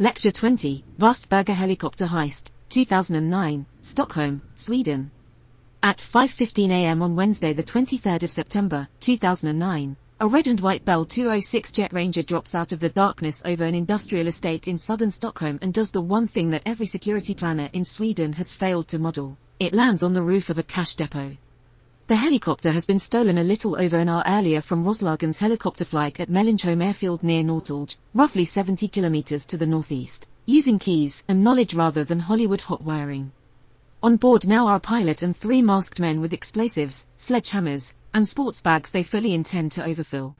Lecture 20, Vastberga Helicopter Heist, 2009, Stockholm, Sweden. At 5:15 a.m. on Wednesday the 23rd of September, 2009, a red and white Bell 206 Jet Ranger drops out of the darkness over an industrial estate in southern Stockholm and does the one thing that every security planner in Sweden has failed to model. It lands on the roof of a cash depot. The helicopter has been stolen a little over an hour earlier from Roslagen's helicopter flight at Mellanholm airfield near Norrtälje, roughly 70 kilometers to the northeast, using keys and knowledge rather than Hollywood hot wiring. On board now are a pilot and 3 masked men with explosives, sledgehammers, and sports bags they fully intend to overfill.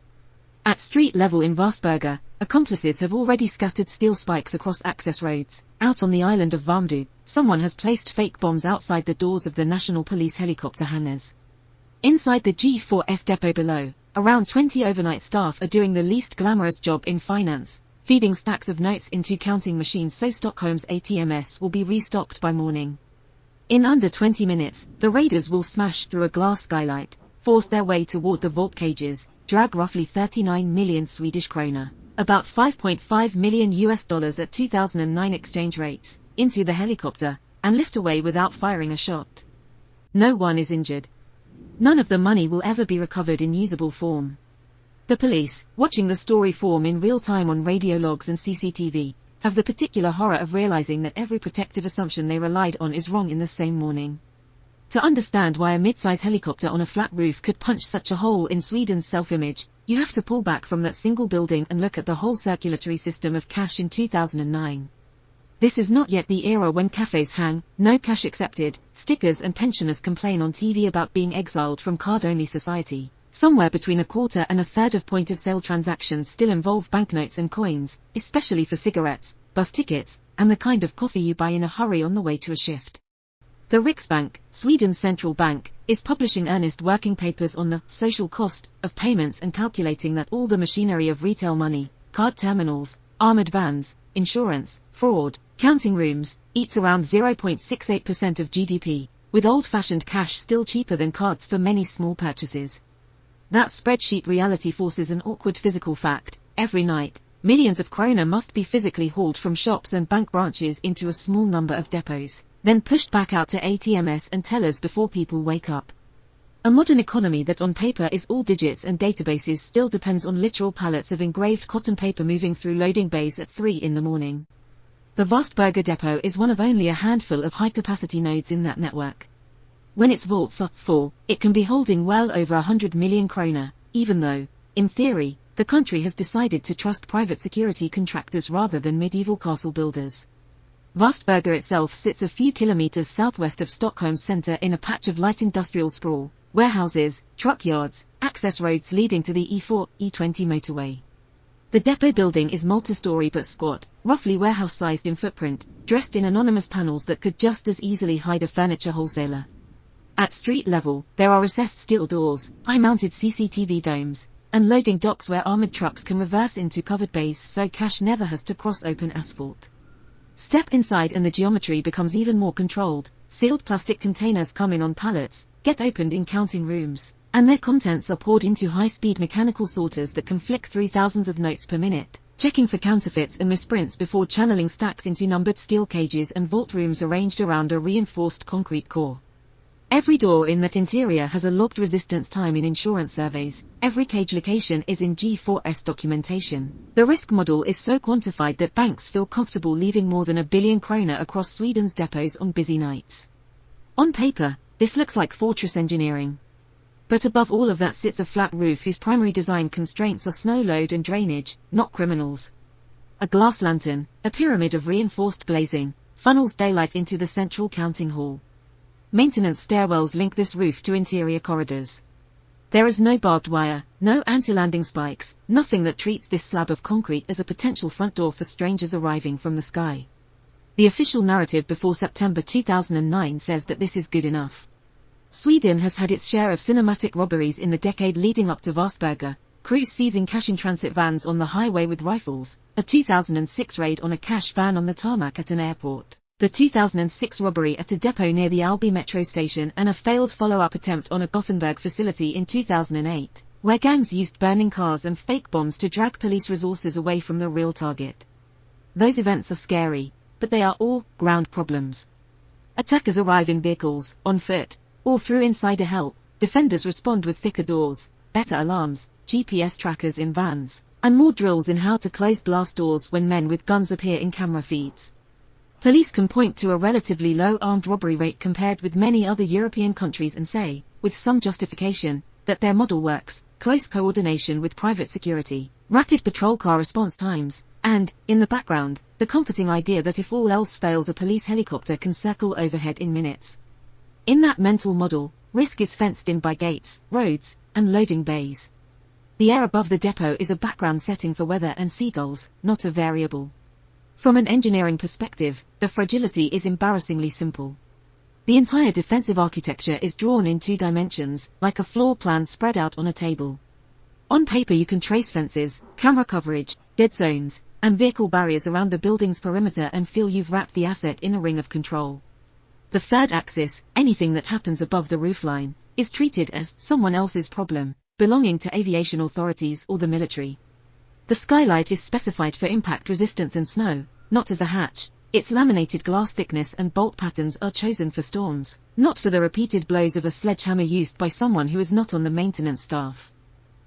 At street level in Vastberga, accomplices have already scattered steel spikes across access roads. Out on the island of Värmdö, someone has placed fake bombs outside the doors of the National Police helicopter hangars. Inside the G4S depot below, around 20 overnight staff are doing the least glamorous job in finance, feeding stacks of notes into counting machines so Stockholm's ATMs will be restocked by morning. In under 20 minutes, the raiders will smash through a glass skylight, force their way toward the vault cages, drag roughly 39 million Swedish krona, about $5.5 million at 2009 exchange rates, into the helicopter, and lift away without firing a shot. No one is injured. None of the money will ever be recovered in usable form. The police, watching the story form in real time on radio logs and CCTV, have the particular horror of realizing that every protective assumption they relied on is wrong in the same morning. To understand why a mid-size helicopter on a flat roof could punch such a hole in Sweden's self-image, you have to pull back from that single building and look at the whole circulatory system of cash in 2009. This is not yet the era when cafes hang, "No cash accepted" stickers and pensioners complain on TV about being exiled from card-only society. Somewhere between a quarter and a third of point-of-sale transactions still involve banknotes and coins, especially for cigarettes, bus tickets, and the kind of coffee you buy in a hurry on the way to a shift. The Riksbank, Sweden's central bank, is publishing earnest working papers on the social cost of payments and calculating that all the machinery of retail money, card terminals, armored vans, insurance, fraud, counting rooms, eats around 0.68% of GDP, with old-fashioned cash still cheaper than cards for many small purchases. That spreadsheet reality forces an awkward physical fact: every night, millions of krona must be physically hauled from shops and bank branches into a small number of depots, then pushed back out to ATMs and tellers before people wake up. A modern economy that on paper is all digits and databases still depends on literal pallets of engraved cotton paper moving through loading bays at 3 in the morning. The Vastberga depot is one of only a handful of high-capacity nodes in that network. When its vaults are full, it can be holding well over 100 million krona, even though, in theory, the country has decided to trust private security contractors rather than medieval castle builders. Vastberga itself sits a few kilometers southwest of Stockholm's center in a patch of light industrial sprawl, warehouses, truck yards, access roads leading to the E4, E20 motorway. The depot building is multi-story but squat, roughly warehouse-sized in footprint, dressed in anonymous panels that could just as easily hide a furniture wholesaler. At street level, there are recessed steel doors, high-mounted CCTV domes, and loading docks where armored trucks can reverse into covered bays so cash never has to cross open asphalt. Step inside and the geometry becomes even more controlled. Sealed plastic containers come in on pallets, get opened in counting rooms, and their contents are poured into high-speed mechanical sorters that can flick through thousands of notes per minute, checking for counterfeits and misprints before channeling stacks into numbered steel cages and vault rooms arranged around a reinforced concrete core. Every door in that interior has a logged resistance time in insurance surveys. Every cage location is in G4S documentation. The risk model is so quantified that banks feel comfortable leaving more than 1 billion krona across Sweden's depots on busy nights. On paper, this looks like fortress engineering. But above all of that sits a flat roof whose primary design constraints are snow load and drainage, not criminals. A glass lantern, a pyramid of reinforced glazing, funnels daylight into the central counting hall. Maintenance stairwells link this roof to interior corridors. There is no barbed wire, no anti-landing spikes, nothing that treats this slab of concrete as a potential front door for strangers arriving from the sky. The official narrative before September 2009 says that this is good enough. Sweden has had its share of cinematic robberies in the decade leading up to Vastberga, crews seizing cash-in-transit vans on the highway with rifles, a 2006 raid on a cash van on the tarmac at an airport, the 2006 robbery at a depot near the Alby metro station, and a failed follow-up attempt on a Gothenburg facility in 2008, where gangs used burning cars and fake bombs to drag police resources away from the real target. those events are scary, but they are all ground problems. Attackers arrive in vehicles, on foot, or through insider help. Defenders respond with thicker doors, better alarms, GPS trackers in vans, and more drills in how to close blast doors when men with guns appear in camera feeds. Police can point to a relatively low armed robbery rate compared with many other European countries and say, with some justification, that their model works: close coordination with private security, rapid patrol car response times, and, in the background, the comforting idea that if all else fails a police helicopter can circle overhead in minutes. In that mental model, risk is fenced in by gates, roads, and loading bays. The air above the depot is a background setting for weather and seagulls, not a variable. From an engineering perspective, the fragility is embarrassingly simple. The entire defensive architecture is drawn in 2 dimensions, like a floor plan spread out on a table. On paper you can trace fences, camera coverage, dead zones, and vehicle barriers around the building's perimeter and feel you've wrapped the asset in a ring of control. The third axis, anything that happens above the roofline, is treated as someone else's problem, belonging to aviation authorities or the military. The skylight is specified for impact resistance and snow, not as a hatch. Its laminated glass thickness and bolt patterns are chosen for storms, not for the repeated blows of a sledgehammer used by someone who is not on the maintenance staff.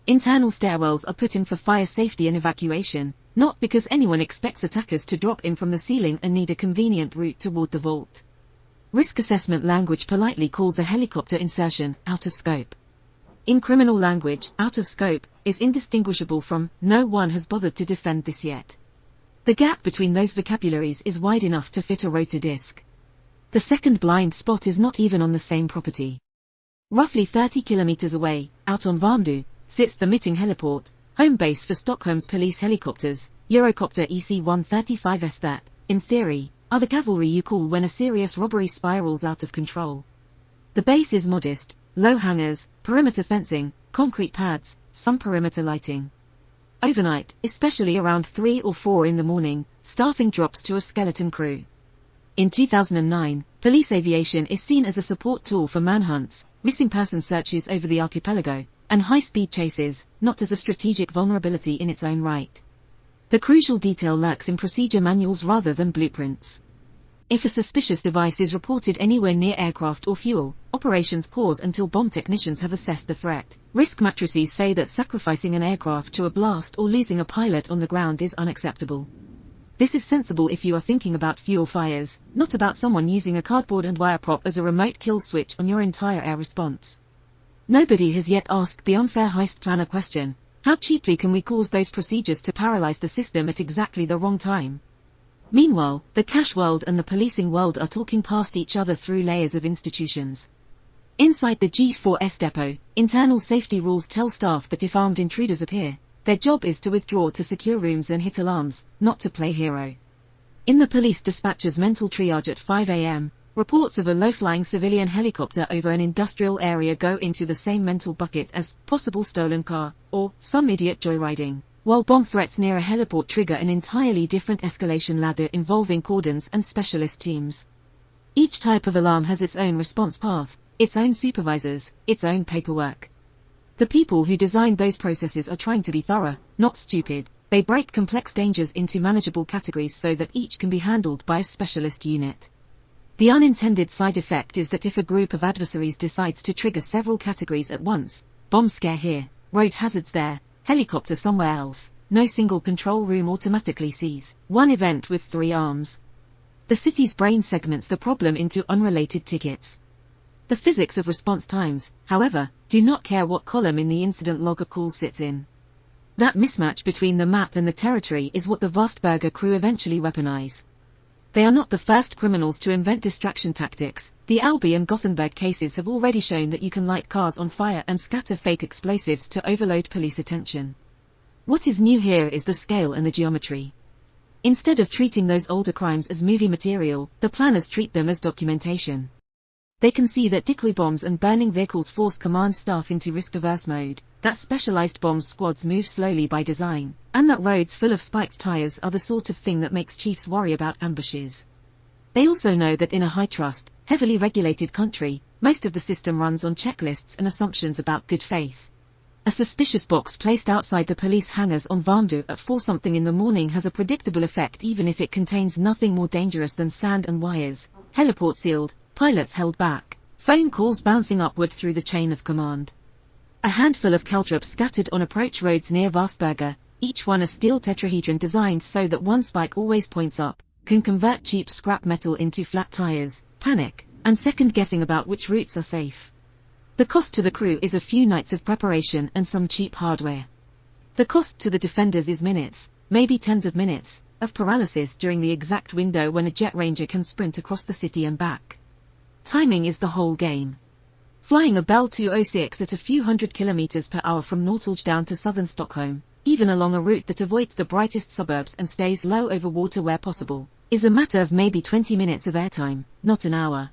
Internal stairwells are put in for fire safety and evacuation, not because anyone expects attackers to drop in from the ceiling and need a convenient route toward the vault. Risk assessment language politely calls a helicopter insertion out of scope. In criminal language, out of scope is indistinguishable from no one has bothered to defend this yet. The gap between those vocabularies is wide enough to fit a rotor disc. The second blind spot is not even on the same property. Roughly 30 kilometers away, out on Värmdö, sits the Mitting heliport, home base for Stockholm's police helicopters, Eurocopter EC-135s that, in theory, are the cavalry you call when a serious robbery spirals out of control. The base is modest, low hangars, perimeter fencing, concrete pads, some perimeter lighting. Overnight, especially around 3 or 4 in the morning, staffing drops to a skeleton crew. In 2009, police aviation is seen as a support tool for manhunts, missing person searches over the archipelago, and high-speed chases, not as a strategic vulnerability in its own right. The crucial detail lurks in procedure manuals rather than blueprints. If a suspicious device is reported anywhere near aircraft or fuel, operations pause until bomb technicians have assessed the threat. Risk matrices say that sacrificing an aircraft to a blast or losing a pilot on the ground is unacceptable. This is sensible if you are thinking about fuel fires, not about someone using a cardboard and wire prop as a remote kill switch on your entire air response. Nobody has yet asked the unfair heist planner question: how cheaply can we cause those procedures to paralyze the system at exactly the wrong time? Meanwhile, the cash world and the policing world are talking past each other through layers of institutions. Inside the G4S depot, internal safety rules tell staff that if armed intruders appear, their job is to withdraw to secure rooms and hit alarms, not to play hero. In the police dispatcher's mental triage at 5 a.m., reports of a low-flying civilian helicopter over an industrial area go into the same mental bucket as possible stolen car, or some idiot joyriding, while bomb threats near a heliport trigger an entirely different escalation ladder involving cordons and specialist teams. Each type of alarm has its own response path, its own supervisors, its own paperwork. The people who designed those processes are trying to be thorough, not stupid. They break complex dangers into manageable categories so that each can be handled by a specialist unit. The unintended side effect is that if a group of adversaries decides to trigger several categories at once, bomb scare here, road hazards there, helicopter somewhere else, no single control room automatically sees one event with 3 arms. The city's brain segments the problem into unrelated tickets. The physics of response times, however, do not care what column in the incident log a call sits in. That mismatch between the map and the territory is what the Vastberga crew eventually weaponize. They are not the first criminals to invent distraction tactics. The Alby and Gothenburg cases have already shown that you can light cars on fire and scatter fake explosives to overload police attention. What is new here is the scale and the geometry. Instead of treating those older crimes as movie material, the planners treat them as documentation. They can see that decoy bombs and burning vehicles force command staff into risk-averse mode, that specialized bomb squads move slowly by design, and that roads full of spiked tires are the sort of thing that makes chiefs worry about ambushes. They also know that in a high-trust, heavily regulated country, most of the system runs on checklists and assumptions about good faith. A suspicious box placed outside the police hangars on Vandu at 4 something in the morning has a predictable effect even if it contains nothing more dangerous than sand and wires. Heliport sealed, pilots held back, phone calls bouncing upward through the chain of command. A handful of caltrops scattered on approach roads near Vastberga, each one a steel tetrahedron designed so that one spike always points up, can convert cheap scrap metal into flat tires, panic, and second guessing about which routes are safe. The cost to the crew is a few nights of preparation and some cheap hardware. The cost to the defenders is minutes, maybe tens of minutes, of paralysis during the exact window when a jet ranger can sprint across the city and back. Timing is the whole game. Flying a Bell 206 at a few hundred kilometers per hour from Norrtälje down to southern Stockholm, even along a route that avoids the brightest suburbs and stays low over water where possible, is a matter of maybe 20 minutes of airtime, not an hour.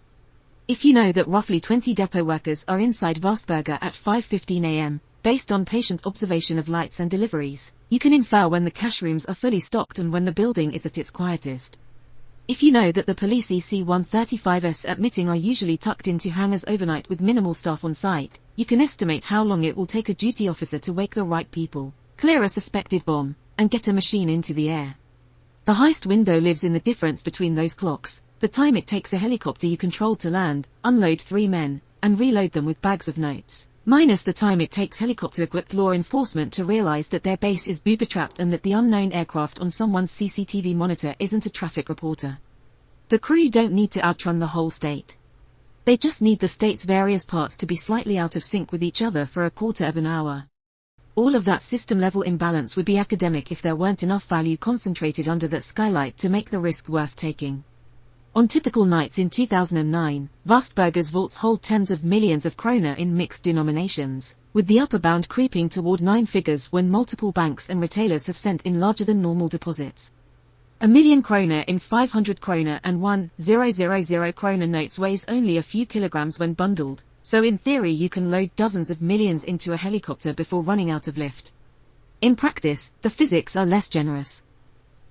If you know that roughly 20 depot workers are inside Vastberga at 5:15 a.m., based on patient observation of lights and deliveries, you can infer when the cash rooms are fully stocked and when the building is at its quietest. If you know that the police EC-135s at Meeting are usually tucked into hangars overnight with minimal staff on site, you can estimate how long it will take a duty officer to wake the right people, clear a suspected bomb, and get a machine into the air. The heist window lives in the difference between those clocks, the time it takes a helicopter you control to land, unload 3 men, and reload them with bags of notes, minus the time it takes helicopter-equipped law enforcement to realize that their base is booby-trapped and that the unknown aircraft on someone's CCTV monitor isn't a traffic reporter. The crew don't need to outrun the whole state. They just need the state's various parts to be slightly out of sync with each other for a quarter of an hour. All of that system-level imbalance would be academic if there weren't enough value concentrated under that skylight to make the risk worth taking. On typical nights in 2009, Vastberga's vaults hold tens of millions of kroner in mixed denominations, with the upper bound creeping toward 9 figures when multiple banks and retailers have sent in larger than normal deposits. 1 million kroner in 500 kroner and 1,000 kroner notes weighs only a few kilograms when bundled, so in theory you can load dozens of millions into a helicopter before running out of lift. In practice, the physics are less generous.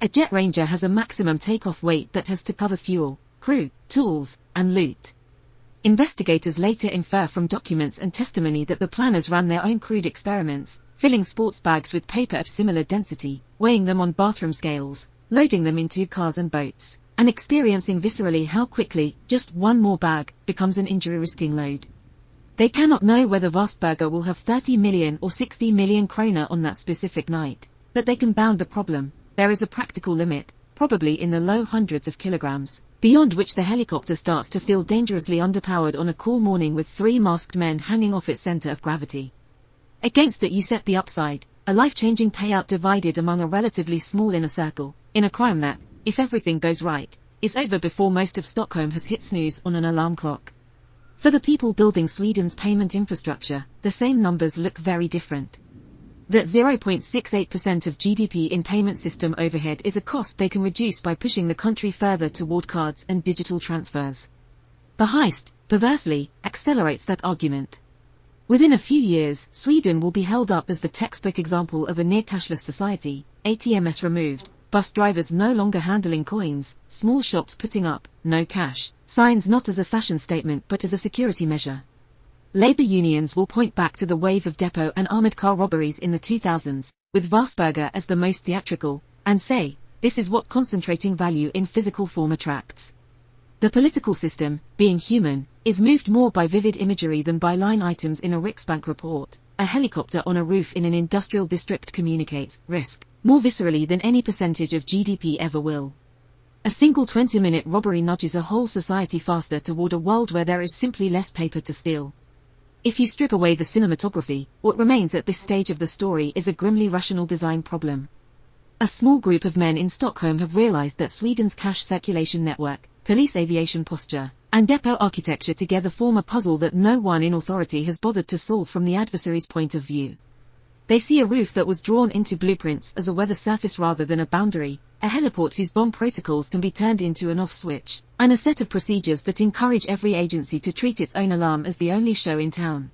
A jet ranger has a maximum takeoff weight that has to cover fuel, crew, tools, and loot. Investigators later infer from documents and testimony that the planners ran their own crude experiments, filling sports bags with paper of similar density, weighing them on bathroom scales, loading them into cars and boats, and experiencing viscerally how quickly just one more bag becomes an injury-risking load. They cannot know whether Vastberga will have 30 million or 60 million kroner on that specific night, but they can bound the problem. There is a practical limit, probably in the low hundreds of kilograms, beyond which the helicopter starts to feel dangerously underpowered on a cool morning with 3 masked men hanging off its center of gravity. Against that you set the upside, a life-changing payout divided among a relatively small inner circle, in a crime that, if everything goes right, is over before most of Stockholm has hit snooze on an alarm clock. For the people building Sweden's payment infrastructure, the same numbers look very different. That 0.68% of GDP in payment system overhead is a cost they can reduce by pushing the country further toward cards and digital transfers. The heist, perversely, accelerates that argument. Within a few years, Sweden will be held up as the textbook example of a near-cashless society, ATMs removed, bus drivers no longer handling coins, small shops putting up, no cash, signs not as a fashion statement but as a security measure. Labour unions will point back to the wave of depot and armoured car robberies in the 2000s, with Vastberga as the most theatrical, and say, this is what concentrating value in physical form attracts. The political system, being human, is moved more by vivid imagery than by line items in a Riksbank report. A helicopter on a roof in an industrial district communicates risk more viscerally than any percentage of GDP ever will. A single 20-minute robbery nudges a whole society faster toward a world where there is simply less paper to steal. If you strip away the cinematography, what remains at this stage of the story is a grimly rational design problem. A small group of men in Stockholm have realized that Sweden's cash circulation network, police aviation posture, and depot architecture together form a puzzle that no one in authority has bothered to solve from the adversary's point of view. They see a roof that was drawn into blueprints as a weather surface rather than a boundary, a heliport whose bomb protocols can be turned into an off switch, and a set of procedures that encourage every agency to treat its own alarm as the only show in town.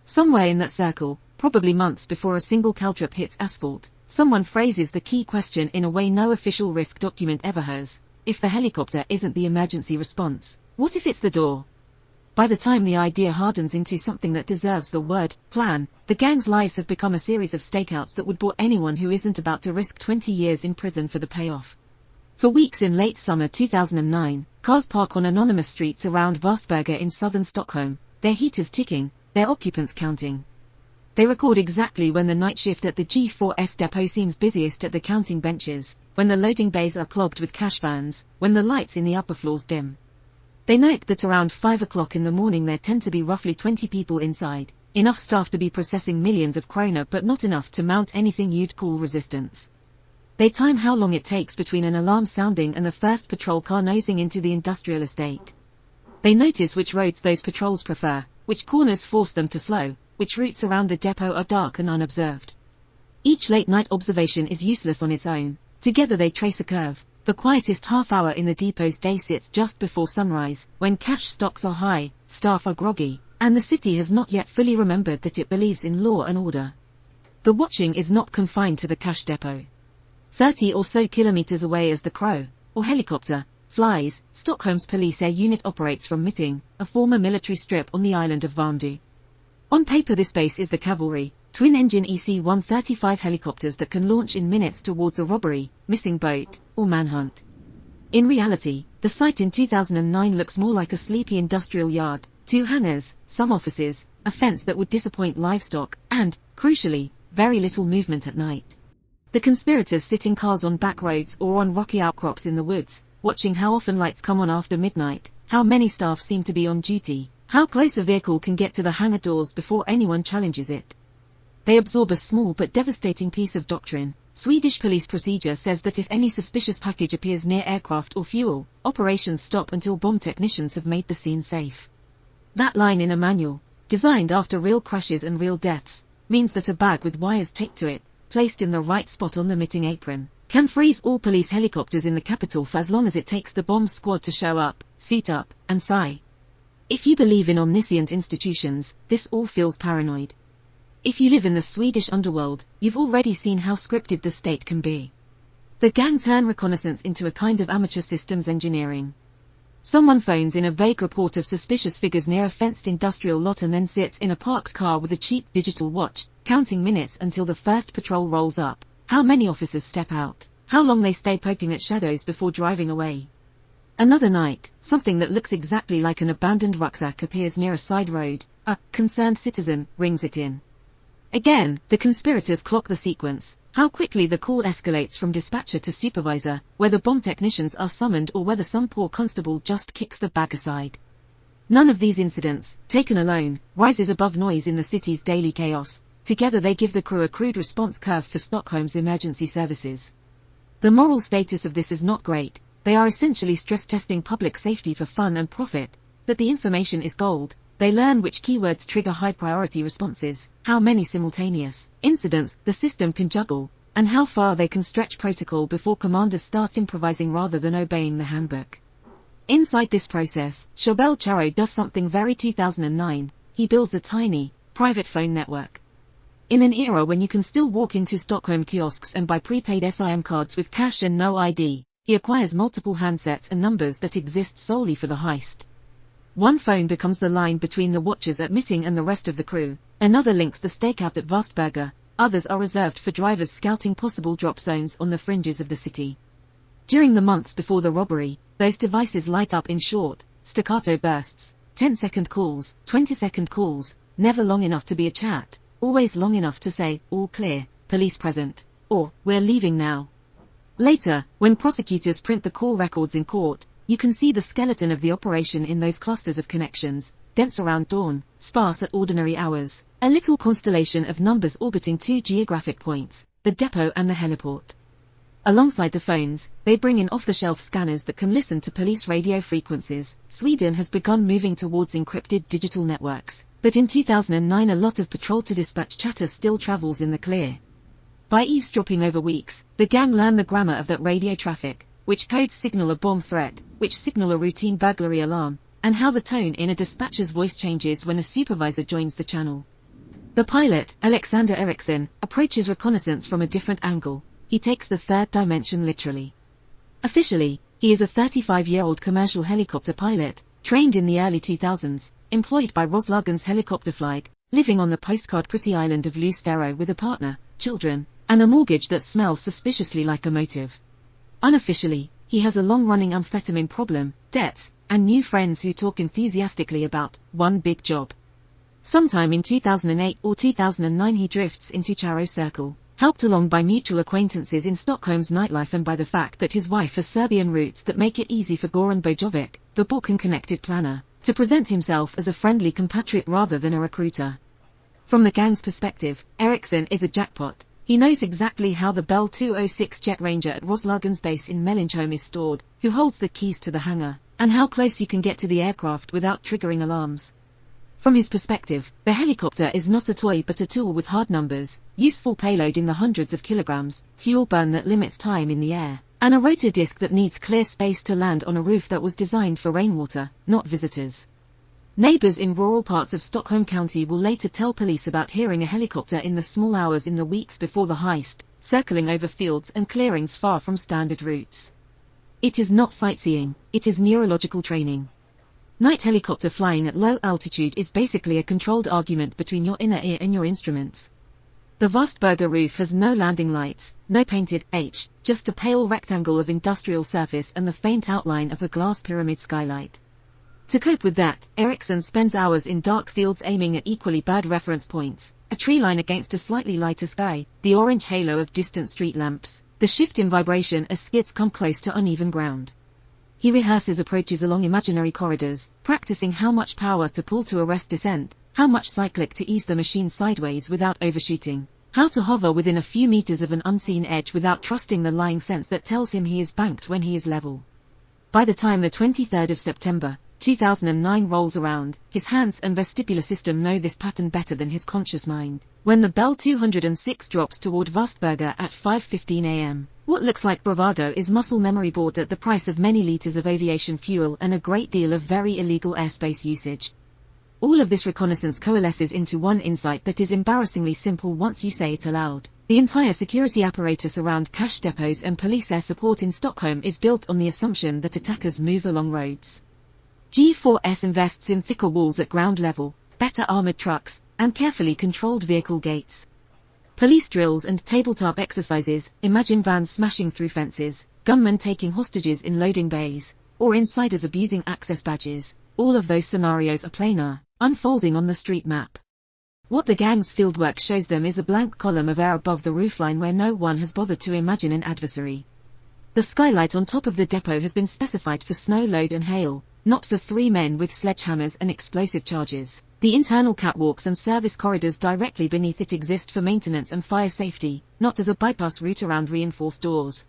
Somewhere in that circle, probably months before a single caltrop hits asphalt, someone phrases the key question in a way no official risk document ever has. If the helicopter isn't the emergency response, what if it's the door? By the time the idea hardens into something that deserves the word plan, the gang's lives have become a series of stakeouts that would bore anyone who isn't about to risk 20 years in prison for the payoff. For weeks in late summer 2009, cars park on anonymous streets around Vastberga in southern Stockholm, their heaters ticking, their occupants counting. They record exactly when the night shift at the G4S depot seems busiest at the counting benches, when the loading bays are clogged with cash vans, when the lights in the upper floors dim. They note that around 5 o'clock in the morning there tend to be roughly 20 people inside, enough staff to be processing millions of krona but not enough to mount anything you'd call resistance. They time how long it takes between an alarm sounding and the first patrol car nosing into the industrial estate. They notice which roads those patrols prefer, which corners force them to slow, which routes around the depot are dark and unobserved. Each late-night observation is useless on its own. Together they trace a curve. The quietest half hour in the depot's day sits just before sunrise, when cash stocks are high, staff are groggy, and the city has not yet fully remembered that it believes in law and order. The watching is not confined to the cash depot. 30 or so kilometers away as the crow, or helicopter, flies, Stockholm's police air unit operates from Mitting, a former military strip on the island of Värmdö. On paper this base is the cavalry, twin-engine EC-135 helicopters that can launch in minutes towards a robbery, missing boat, or manhunt. In reality, the site in 2009 looks more like a sleepy industrial yard, 2 hangars, some offices, a fence that would disappoint livestock, and, crucially, very little movement at night. The conspirators sit in cars on back roads or on rocky outcrops in the woods, watching how often lights come on after midnight, how many staff seem to be on duty, how close a vehicle can get to the hangar doors before anyone challenges it. They absorb a small but devastating piece of doctrine. Swedish police procedure says that if any suspicious package appears near aircraft or fuel, operations stop until bomb technicians have made the scene safe. That line in a manual, designed after real crashes and real deaths, means that a bag with wires taped to it, placed in the right spot on the Mitting apron, can freeze all police helicopters in the capital for as long as it takes the bomb squad to show up, suit up, and sigh. If you believe in omniscient institutions, this all feels paranoid. If you live in the Swedish underworld, you've already seen how scripted the state can be. The gang turn reconnaissance into a kind of amateur systems engineering. Someone phones in a vague report of suspicious figures near a fenced industrial lot and then sits in a parked car with a cheap digital watch, counting minutes until the first patrol rolls up, how many officers step out, how long they stay poking at shadows before driving away. Another night, something that looks exactly like an abandoned rucksack appears near a side road. A concerned citizen rings it in. Again, the conspirators clock the sequence, how quickly the call escalates from dispatcher to supervisor, whether bomb technicians are summoned or whether some poor constable just kicks the bag aside. None of these incidents, taken alone, rises above noise in the city's daily chaos. Together they give the crew a crude response curve for Stockholm's emergency services. The moral status of this is not great. They are essentially stress-testing public safety for fun and profit, but the information is gold. They learn which keywords trigger high-priority responses, how many simultaneous incidents the system can juggle, and how far they can stretch protocol before commanders start improvising rather than obeying the handbook. Inside this process, Chobel Charo does something very 2009. He builds a tiny, private phone network. In an era when you can still walk into Stockholm kiosks and buy prepaid SIM cards with cash and no ID, he acquires multiple handsets and numbers that exist solely for the heist. One phone becomes the line between the watchers at Mitting and the rest of the crew, another links the stakeout at Vastberga, others are reserved for drivers scouting possible drop zones on the fringes of the city. During the months before the robbery, those devices light up in short, staccato bursts, 10-second calls, 20-second calls, never long enough to be a chat, always long enough to say, all clear, police present, or, we're leaving now. Later, when prosecutors print the call records in court, you can see the skeleton of the operation in those clusters of connections, dense around dawn, sparse at ordinary hours, a little constellation of numbers orbiting 2 geographic points, the depot and the heliport. Alongside the phones, they bring in off-the-shelf scanners that can listen to police radio frequencies. Sweden has begun moving towards encrypted digital networks, but in 2009 a lot of patrol-to-dispatch chatter still travels in the clear. By eavesdropping over weeks, the gang learn the grammar of that radio traffic, which codes signal a bomb threat, which signal a routine burglary alarm, and how the tone in a dispatcher's voice changes when a supervisor joins the channel. The pilot, Alexander Eriksson, approaches reconnaissance from a different angle. He takes the third dimension literally. Officially, he is a 35-year-old commercial helicopter pilot, trained in the early 2000s, employed by Roslagen's helicopterflyg, living on the postcard pretty island of Lustero with a partner, children, and a mortgage that smells suspiciously like a motive. Unofficially, he has a long-running amphetamine problem, debts, and new friends who talk enthusiastically about one big job. Sometime in 2008 or 2009 he drifts into Charo's circle, helped along by mutual acquaintances in Stockholm's nightlife and by the fact that his wife has Serbian roots that make it easy for Goran Bojovic, the Balkan-connected planner, to present himself as a friendly compatriot rather than a recruiter. From the gang's perspective, Eriksson is a jackpot. He knows exactly how the Bell 206 Jet Ranger at Roslagen's base in Mellingsholm is stored, who holds the keys to the hangar, and how close you can get to the aircraft without triggering alarms. From his perspective, the helicopter is not a toy but a tool with hard numbers, useful payload in the hundreds of kilograms, fuel burn that limits time in the air, and a rotor disc that needs clear space to land on a roof that was designed for rainwater, not visitors. Neighbors in rural parts of Stockholm County will later tell police about hearing a helicopter in the small hours in the weeks before the heist, circling over fields and clearings far from standard routes. It is not sightseeing, it is neurological training. Night helicopter flying at low altitude is basically a controlled argument between your inner ear and your instruments. The Vastberga roof has no landing lights, no painted H, just a pale rectangle of industrial surface and the faint outline of a glass pyramid skylight. To cope with that, Eriksson spends hours in dark fields aiming at equally bad reference points, a tree line against a slightly lighter sky, the orange halo of distant street lamps, the shift in vibration as skids come close to uneven ground. He rehearses approaches along imaginary corridors, practicing how much power to pull to arrest descent, how much cyclic to ease the machine sideways without overshooting, how to hover within a few meters of an unseen edge without trusting the lying sense that tells him he is banked when he is level. By the time the 23rd of September, 2009 rolls around, his hands and vestibular system know this pattern better than his conscious mind. When the Bell 206 drops toward Vastberga at 5:15 a.m., what looks like bravado is muscle memory bought at the price of many liters of aviation fuel and a great deal of very illegal airspace usage. All of this reconnaissance coalesces into one insight that is embarrassingly simple once you say it aloud. The entire security apparatus around cash depots and police air support in Stockholm is built on the assumption that attackers move along roads. G4S invests in thicker walls at ground level, better armored trucks, and carefully controlled vehicle gates. Police drills and tabletop exercises, imagine vans smashing through fences, gunmen taking hostages in loading bays, or insiders abusing access badges. All of those scenarios are planar, unfolding on the street map. What the gang's fieldwork shows them is a blank column of air above the roofline where no one has bothered to imagine an adversary. The skylight on top of the depot has been specified for snow load and hail, not for 3 men with sledgehammers and explosive charges. The internal catwalks and service corridors directly beneath it exist for maintenance and fire safety, not as a bypass route around reinforced doors.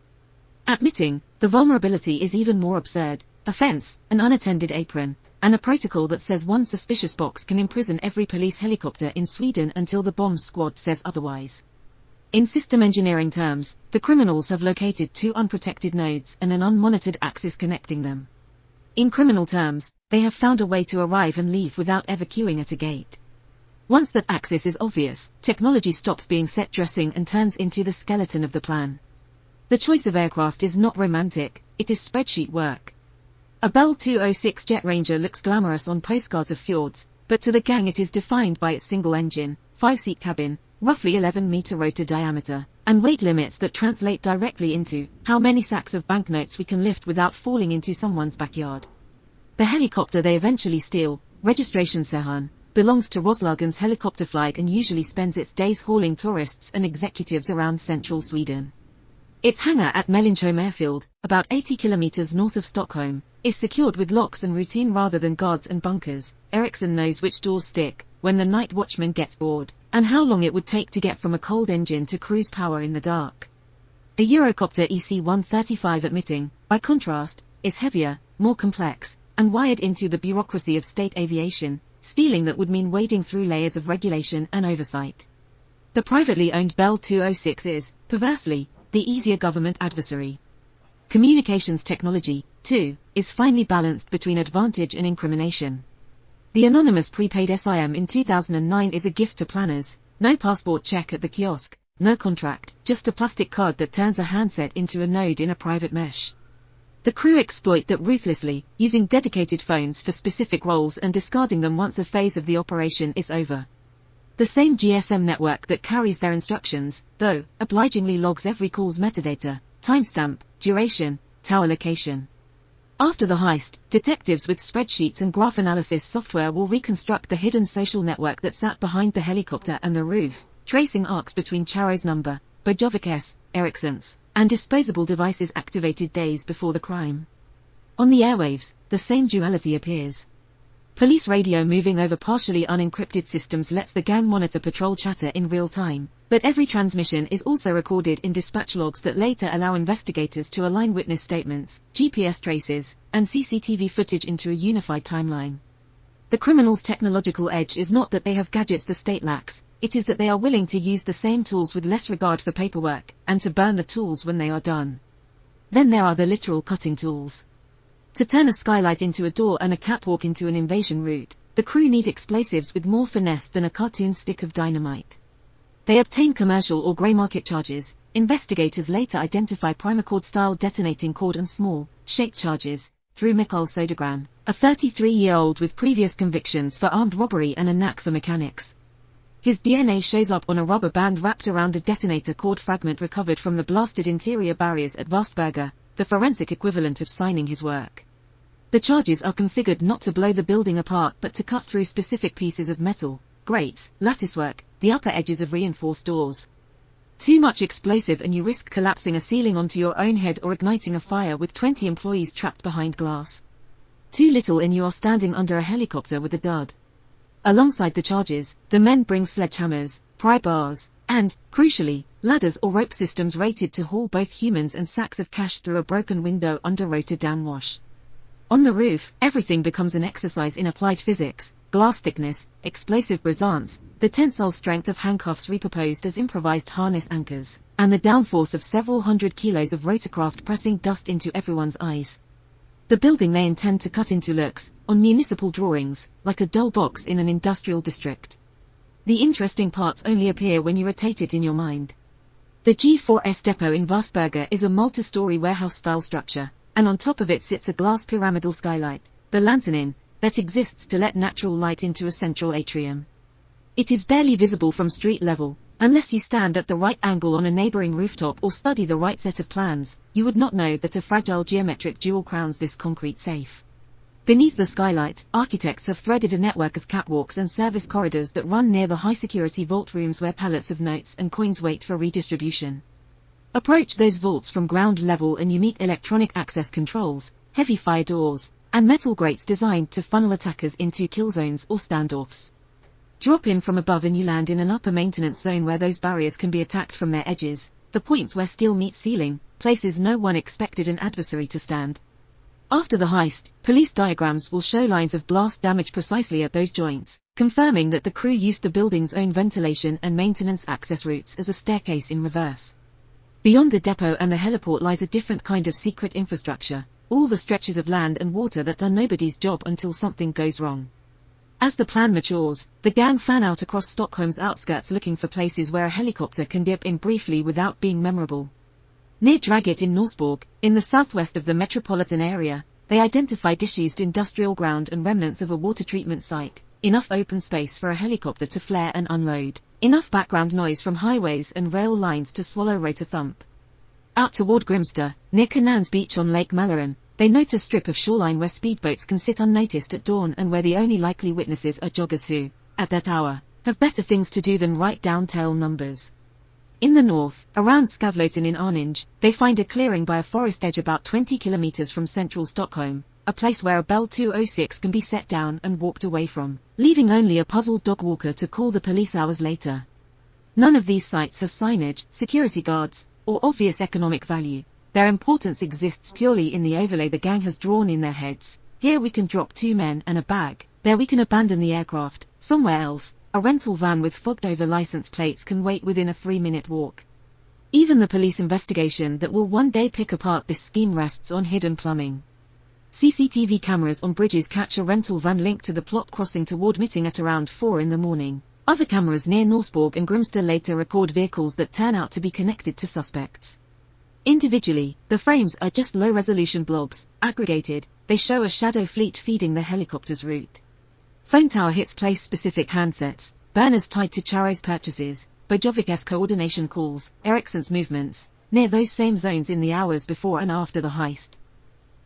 Admitting, the vulnerability is even more absurd: a fence, an unattended apron, and a protocol that says one suspicious box can imprison every police helicopter in Sweden until the bomb squad says otherwise. In system engineering terms, the criminals have located 2 unprotected nodes and an unmonitored axis connecting them. In criminal terms, they have found a way to arrive and leave without ever queuing at a gate. Once that axis is obvious, technology stops being set dressing and turns into the skeleton of the plan. The choice of aircraft is not romantic, it is spreadsheet work. A Bell 206 Jet Ranger looks glamorous on postcards of fjords, but to the gang it is defined by its single engine, 5-seat cabin, roughly 11-meter rotor diameter, and weight limits that translate directly into how many sacks of banknotes we can lift without falling into someone's backyard. The helicopter they eventually steal, registration Sehan, belongs to Roslagen's helicopterflyg and usually spends its days hauling tourists and executives around central Sweden. Its hangar at Mellingsholm Airfield, about 80 kilometers north of Stockholm, is secured with locks and routine rather than guards and bunkers. Eriksson knows which doors stick when the night watchman gets bored, and how long it would take to get from a cold engine to cruise power in the dark. A Eurocopter EC-135 admitting, by contrast, is heavier, more complex, and wired into the bureaucracy of state aviation, stealing that would mean wading through layers of regulation and oversight. The privately owned Bell 206 is, perversely, the easier government adversary. Communications technology, too, is finely balanced between advantage and incrimination. The anonymous prepaid SIM in 2009 is a gift to planners: no passport check at the kiosk, no contract, just a plastic card that turns a handset into a node in a private mesh. The crew exploit that ruthlessly, using dedicated phones for specific roles and discarding them once a phase of the operation is over. The same GSM network that carries their instructions, though, obligingly logs every call's metadata, timestamp, duration, tower location. After the heist, detectives with spreadsheets and graph analysis software will reconstruct the hidden social network that sat behind the helicopter and the roof, tracing arcs between Charo's number, Bojovic's, Ericsson's, and disposable devices activated days before the crime. On the airwaves, the same duality appears. Police radio moving over partially unencrypted systems lets the gang monitor patrol chatter in real time, but every transmission is also recorded in dispatch logs that later allow investigators to align witness statements, GPS traces, and CCTV footage into a unified timeline. The criminals' technological edge is not that they have gadgets the state lacks, it is that they are willing to use the same tools with less regard for paperwork, and to burn the tools when they are done. Then there are the literal cutting tools. To turn a skylight into a door and a catwalk into an invasion route, the crew need explosives with more finesse than a cartoon stick of dynamite. They obtain commercial or grey market charges. Investigators later identify primacord-style detonating cord and small, shaped charges, through Mikhail Sodergram, a 33-year-old with previous convictions for armed robbery and a knack for mechanics. His DNA shows up on a rubber band wrapped around a detonator cord fragment recovered from the blasted interior barriers at Vastberga, the forensic equivalent of signing his work. The charges are configured not to blow the building apart but to cut through specific pieces of metal, grates, latticework, the upper edges of reinforced doors. Too much explosive and you risk collapsing a ceiling onto your own head or igniting a fire with 20 employees trapped behind glass. Too little and you are standing under a helicopter with a dud. Alongside the charges, the men bring sledgehammers, pry bars, and, crucially, ladders or rope systems rated to haul both humans and sacks of cash through a broken window under Rotterdam wash. On the roof, everything becomes an exercise in applied physics, glass thickness, explosive brisance, the tensile strength of handcuffs repurposed as improvised harness anchors, and the downforce of several hundred kilos of rotorcraft pressing dust into everyone's eyes. The building they intend to cut into looks, on municipal drawings, like a dull box in an industrial district. The interesting parts only appear when you rotate it in your mind. The G4S depot in Vastberga is a multi-story warehouse-style structure, and on top of it sits a glass pyramidal skylight, the lantern that exists to let natural light into a central atrium. It is barely visible from street level, unless you stand at the right angle on a neighboring rooftop or study the right set of plans. You would not know that a fragile geometric jewel crowns this concrete safe. Beneath the skylight, architects have threaded a network of catwalks and service corridors that run near the high-security vault rooms where pallets of notes and coins wait for redistribution. Approach those vaults from ground level and you meet electronic access controls, heavy fire doors, and metal grates designed to funnel attackers into kill zones or standoffs. Drop in from above and you land in an upper maintenance zone where those barriers can be attacked from their edges, the points where steel meets ceiling, places no one expected an adversary to stand. After the heist, police diagrams will show lines of blast damage precisely at those joints, confirming that the crew used the building's own ventilation and maintenance access routes as a staircase in reverse. Beyond the depot and the heliport lies a different kind of secret infrastructure, all the stretches of land and water that are nobody's job until something goes wrong. As the plan matures, the gang fan out across Stockholm's outskirts looking for places where a helicopter can dip in briefly without being memorable. Near Dragit in Norsborg, in the southwest of the metropolitan area, they identify disused industrial ground and remnants of a water treatment site, enough open space for a helicopter to flare and unload, enough background noise from highways and rail lines to swallow rotor thump. Out toward Grimsta, near Kanans Beach on Lake Mälaren, they note a strip of shoreline where speedboats can sit unnoticed at dawn and where the only likely witnesses are joggers who, at that hour, have better things to do than write down tail numbers. In the north, around Skavloten in Arninge, they find a clearing by a forest edge about 20 kilometers from central Stockholm, a place where a Bell 206 can be set down and walked away from, leaving only a puzzled dog walker to call the police hours later. None of these sites has signage, security guards, or obvious economic value. Their importance exists purely in the overlay the gang has drawn in their heads. Here we can drop 2 men and a bag, there we can abandon the aircraft, somewhere else, a rental van with fogged-over license plates can wait within a 3-minute walk. Even the police investigation that will one day pick apart this scheme rests on hidden plumbing. CCTV cameras on bridges catch a rental van linked to the plot crossing toward Mitting at around 4 in the morning. Other cameras near Norsborg and Grimsta later record vehicles that turn out to be connected to suspects. Individually, the frames are just low-resolution blobs. Aggregated, they show a shadow fleet feeding the helicopter's route. Phone tower hits place-specific handsets, burners tied to Charo's purchases, Bojović's coordination calls, Ericsson's movements, near those same zones in the hours before and after the heist.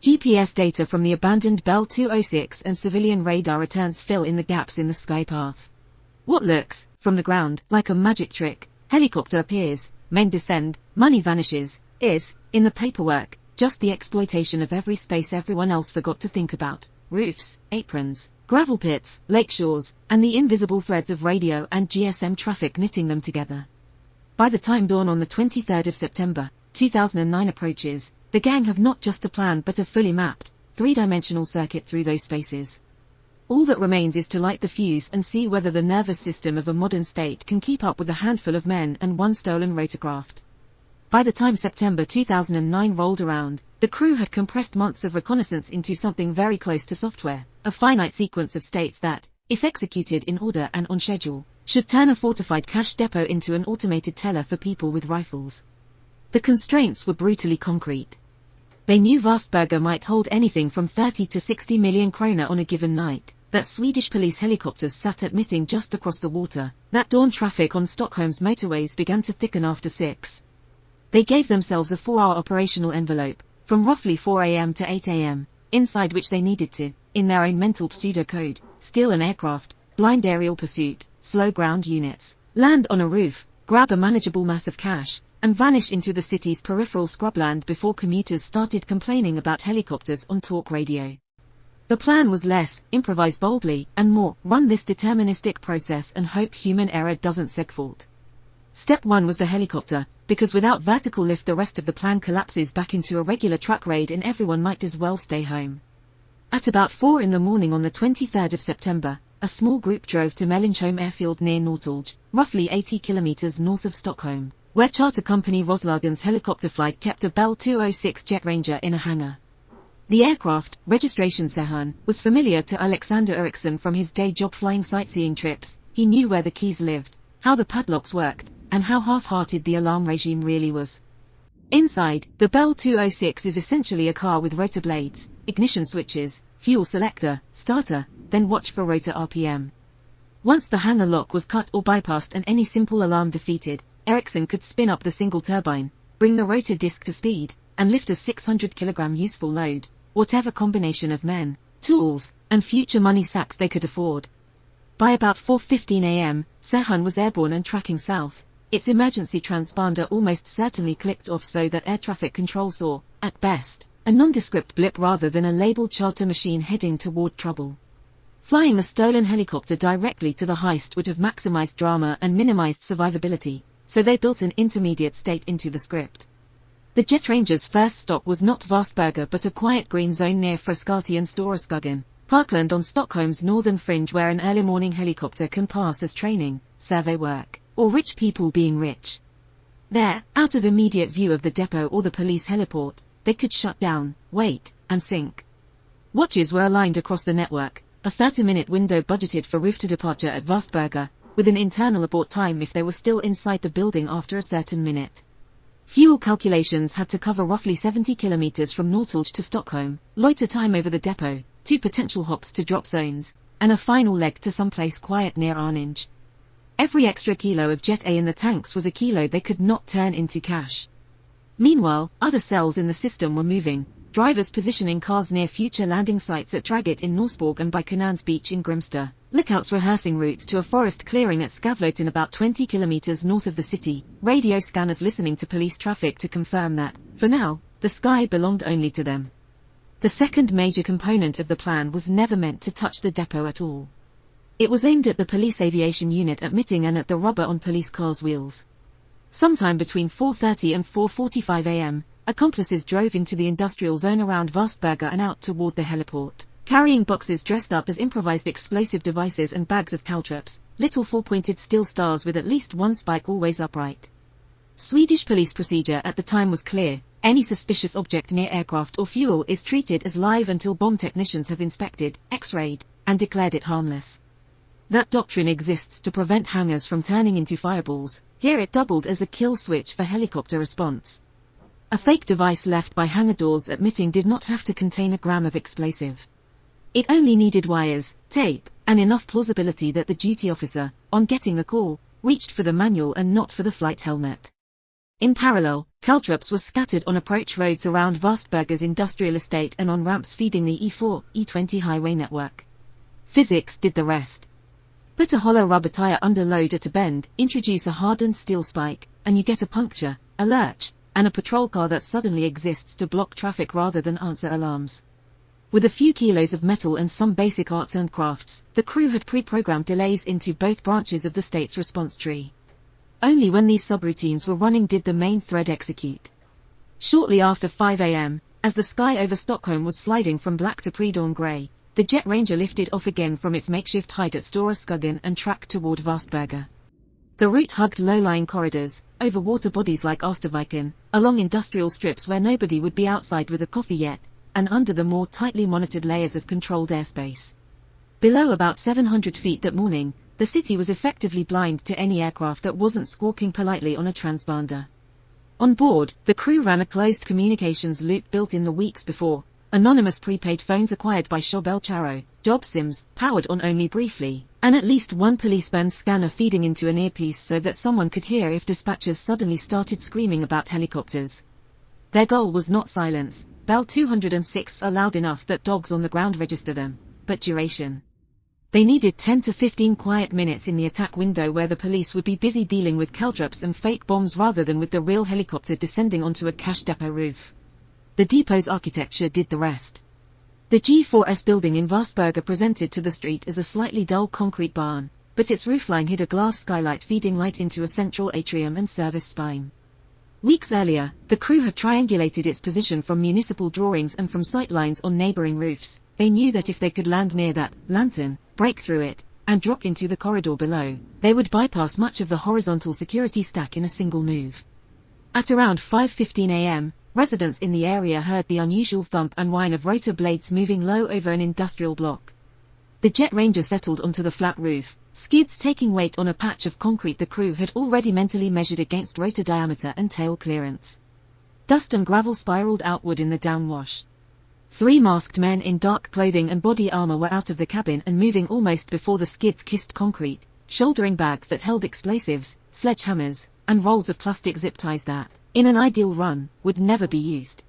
GPS data from the abandoned Bell 206 and civilian radar returns fill in the gaps in the sky path. What looks, from the ground, like a magic trick, helicopter appears, men descend, money vanishes, is, in the paperwork, just the exploitation of every space everyone else forgot to think about: roofs, aprons, gravel pits, lake shores, and the invisible threads of radio and GSM traffic knitting them together. By the time dawn on the 23rd of September, 2009 approaches, the gang have not just a plan but a fully mapped, three-dimensional circuit through those spaces. All that remains is to light the fuse and see whether the nervous system of a modern state can keep up with a handful of men and one stolen rotorcraft. By the time September 2009 rolled around, the crew had compressed months of reconnaissance into something very close to software, a finite sequence of states that, if executed in order and on schedule, should turn a fortified cash depot into an automated teller for people with rifles. The constraints were brutally concrete. They knew Vastberga might hold anything from 30 to 60 million kroner on a given night, that Swedish police helicopters sat at Mitting just across the water, that dawn traffic on Stockholm's motorways began to thicken after 6. They gave themselves a 4-hour operational envelope, from roughly 4 a.m. to 8 a.m., inside which they needed to, in their own mental pseudocode, steal an aircraft, blind aerial pursuit, slow ground units, land on a roof, grab a manageable mass of cash, and vanish into the city's peripheral scrubland before commuters started complaining about helicopters on talk radio. The plan was less, improvise boldly, and more, run this deterministic process and hope human error doesn't segfault. Step 1 was the helicopter, because without vertical lift the rest of the plan collapses back into a regular truck raid and everyone might as well stay home. At about 4 in the morning on the 23rd of September, a small group drove to Mellingsholm airfield near Norrtälje, roughly 80 kilometers north of Stockholm, where charter company Roslagen's helicopter flight kept a Bell 206 Jet Ranger in a hangar. The aircraft, registration Sehan, was familiar to Alexander Eriksson from his day job flying sightseeing trips. He knew where the keys lived, how the padlocks worked, and how half-hearted the alarm regime really was. Inside, the Bell 206 is essentially a car with rotor blades, ignition switches, fuel selector, starter, then watch for rotor RPM. Once the hangar lock was cut or bypassed and any simple alarm defeated, Eriksson could spin up the single turbine, bring the rotor disc to speed, and lift a 600-kilogram useful load, whatever combination of men, tools, and future money sacks they could afford. By about 4:15 a.m., Sehan was airborne and tracking south. Its emergency transponder almost certainly clicked off so that air traffic control saw, at best, a nondescript blip rather than a labeled charter machine heading toward trouble. Flying a stolen helicopter directly to the heist would have maximized drama and minimized survivability, so they built an intermediate state into the script. The Jet Ranger's first stop was not Vastberga but a quiet green zone near Frescati and Storaskogen, parkland on Stockholm's northern fringe where an early morning helicopter can pass as training, survey work, or rich people being rich. There, out of immediate view of the depot or the police heliport, they could shut down, wait, and sink. Watches were aligned across the network, a 30-minute window budgeted for roof to departure at Vastberga, with an internal abort time if they were still inside the building after a certain minute. Fuel calculations had to cover roughly 70 kilometers from Norrtälje to Stockholm, loiter time over the depot, 2 potential hops to drop zones, and a final leg to someplace quiet near Arninge. Every extra kilo of Jet A in the tanks was a kilo they could not turn into cash. Meanwhile, other cells in the system were moving, drivers positioning cars near future landing sites at Dragget in Norsborg and by Canans Beach in Grimstad, lookouts rehearsing routes to a forest clearing at Skavloten about 20 kilometers north of the city, radio scanners listening to police traffic to confirm that, for now, the sky belonged only to them. The second major component of the plan was never meant to touch the depot at all. It was aimed at the police aviation unit at Mitting and at the rubber on police cars' wheels. Sometime between 4:30 and 4:45 a.m., accomplices drove into the industrial zone around Vastberga and out toward the heliport, carrying boxes dressed up as improvised explosive devices and bags of caltrops, little 4-pointed steel stars with at least one spike always upright. Swedish police procedure at the time was clear: any suspicious object near aircraft or fuel is treated as live until bomb technicians have inspected, x-rayed, and declared it harmless. That doctrine exists to prevent hangars from turning into fireballs. Here it doubled as a kill switch for helicopter response. A fake device left by hangar doors admitting did not have to contain a gram of explosive. It only needed wires, tape, and enough plausibility that the duty officer, on getting the call, reached for the manual and not for the flight helmet. In parallel, caltrops were scattered on approach roads around Vastberga's industrial estate and on ramps feeding the E4, E20 highway network. Physics did the rest. Put a hollow rubber tire under load at a bend, introduce a hardened steel spike, and you get a puncture, a lurch, and a patrol car that suddenly exists to block traffic rather than answer alarms. With a few kilos of metal and some basic arts and crafts, the crew had pre-programmed delays into both branches of the state's response tree. Only when these subroutines were running did the main thread execute. Shortly after 5 a.m., as the sky over Stockholm was sliding from black to pre-dawn grey, the Jet Ranger lifted off again from its makeshift hide at Stora Skuggan and tracked toward Vastberga. The route hugged low-lying corridors, over water bodies like Österviken, along industrial strips where nobody would be outside with a coffee yet, and under the more tightly monitored layers of controlled airspace. Below about 700 feet that morning, the city was effectively blind to any aircraft that wasn't squawking politely on a transponder. On board, the crew ran a closed communications loop built in the weeks before, anonymous prepaid phones acquired by Shobel-Charo, job sims, powered on only briefly, and at least one police-band scanner feeding into an earpiece so that someone could hear if dispatchers suddenly started screaming about helicopters. Their goal was not silence. Bell 206 are loud enough that dogs on the ground register them, but duration. They needed 10 to 15 quiet minutes in the attack window where the police would be busy dealing with caltrops and fake bombs rather than with the real helicopter descending onto a cash depot roof. The depot's architecture did the rest. The G4S building in Vastberga presented to the street as a slightly dull concrete barn, but its roofline hid a glass skylight feeding light into a central atrium and service spine. Weeks earlier, the crew had triangulated its position from municipal drawings and from sightlines on neighboring roofs. They knew that if they could land near that lantern, break through it, and drop into the corridor below, they would bypass much of the horizontal security stack in a single move. At around 5:15 a.m., residents in the area heard the unusual thump and whine of rotor blades moving low over an industrial block. The Jet Ranger settled onto the flat roof, skids taking weight on a patch of concrete the crew had already mentally measured against rotor diameter and tail clearance. Dust and gravel spiraled outward in the downwash. 3 masked men in dark clothing and body armor were out of the cabin and moving almost before the skids kissed concrete, shouldering bags that held explosives, sledgehammers, and rolls of plastic zip ties that, in an ideal run, would never be used.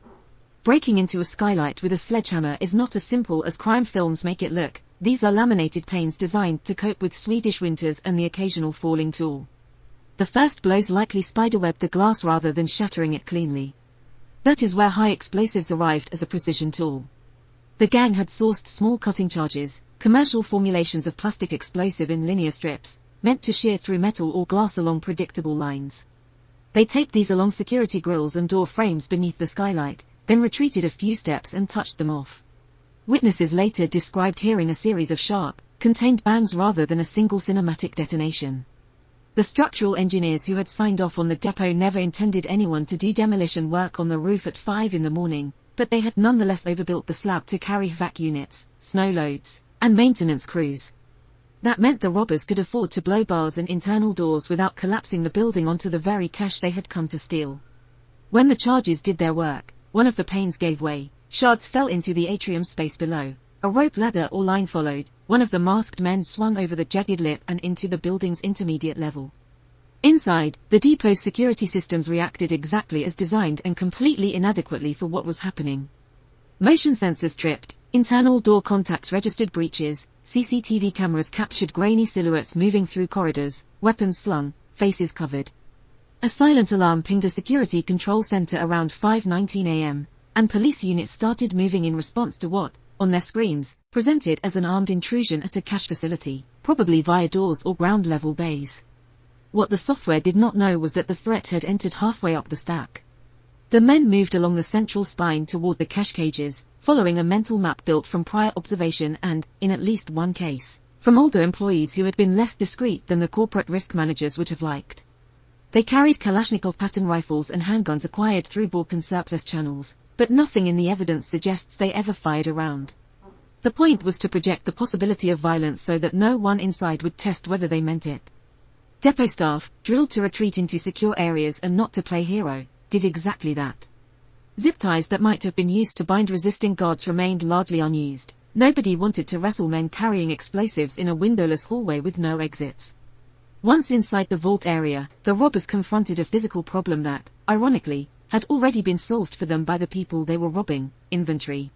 Breaking into a skylight with a sledgehammer is not as simple as crime films make it look. These are laminated panes designed to cope with Swedish winters and the occasional falling tool. The first blows likely spiderwebbed the glass rather than shattering it cleanly. That is where high explosives arrived as a precision tool. The gang had sourced small cutting charges, commercial formulations of plastic explosive in linear strips, meant to shear through metal or glass along predictable lines. They taped these along security grills and door frames beneath the skylight, then retreated a few steps and touched them off. Witnesses later described hearing a series of sharp, contained bangs rather than a single cinematic detonation. The structural engineers who had signed off on the depot never intended anyone to do demolition work on the roof at 5 in the morning, but they had nonetheless overbuilt the slab to carry vac units, snow loads, and maintenance crews. That meant the robbers could afford to blow bars and internal doors without collapsing the building onto the very cash they had come to steal. When the charges did their work, one of the panes gave way. Shards fell into the atrium space below. A rope ladder or line followed. One of the masked men swung over the jagged lip and into the building's intermediate level. Inside, the depot's security systems reacted exactly as designed and completely inadequately for what was happening. Motion sensors tripped, internal door contacts registered breaches, CCTV cameras captured grainy silhouettes moving through corridors, weapons slung, faces covered. A silent alarm pinged a security control center around 5:19 a.m. and police units started moving in response to what, on their screens, presented as an armed intrusion at a cash facility, probably via doors or ground-level bays. What the software did not know was that the threat had entered halfway up the stack. The men moved along the central spine toward the cash cages, following a mental map built from prior observation and, in at least one case, from older employees who had been less discreet than the corporate risk managers would have liked. They carried Kalashnikov pattern rifles and handguns acquired through Balkan surplus channels, but nothing in the evidence suggests they ever fired a round. The point was to project the possibility of violence so that no one inside would test whether they meant it. Depot staff, drilled to retreat into secure areas and not to play hero, did exactly that. Zip ties that might have been used to bind resisting guards remained largely unused. Nobody wanted to wrestle men carrying explosives in a windowless hallway with no exits. Once inside the vault area, the robbers confronted a physical problem that, ironically, had already been solved for them by the people they were robbing: inventory.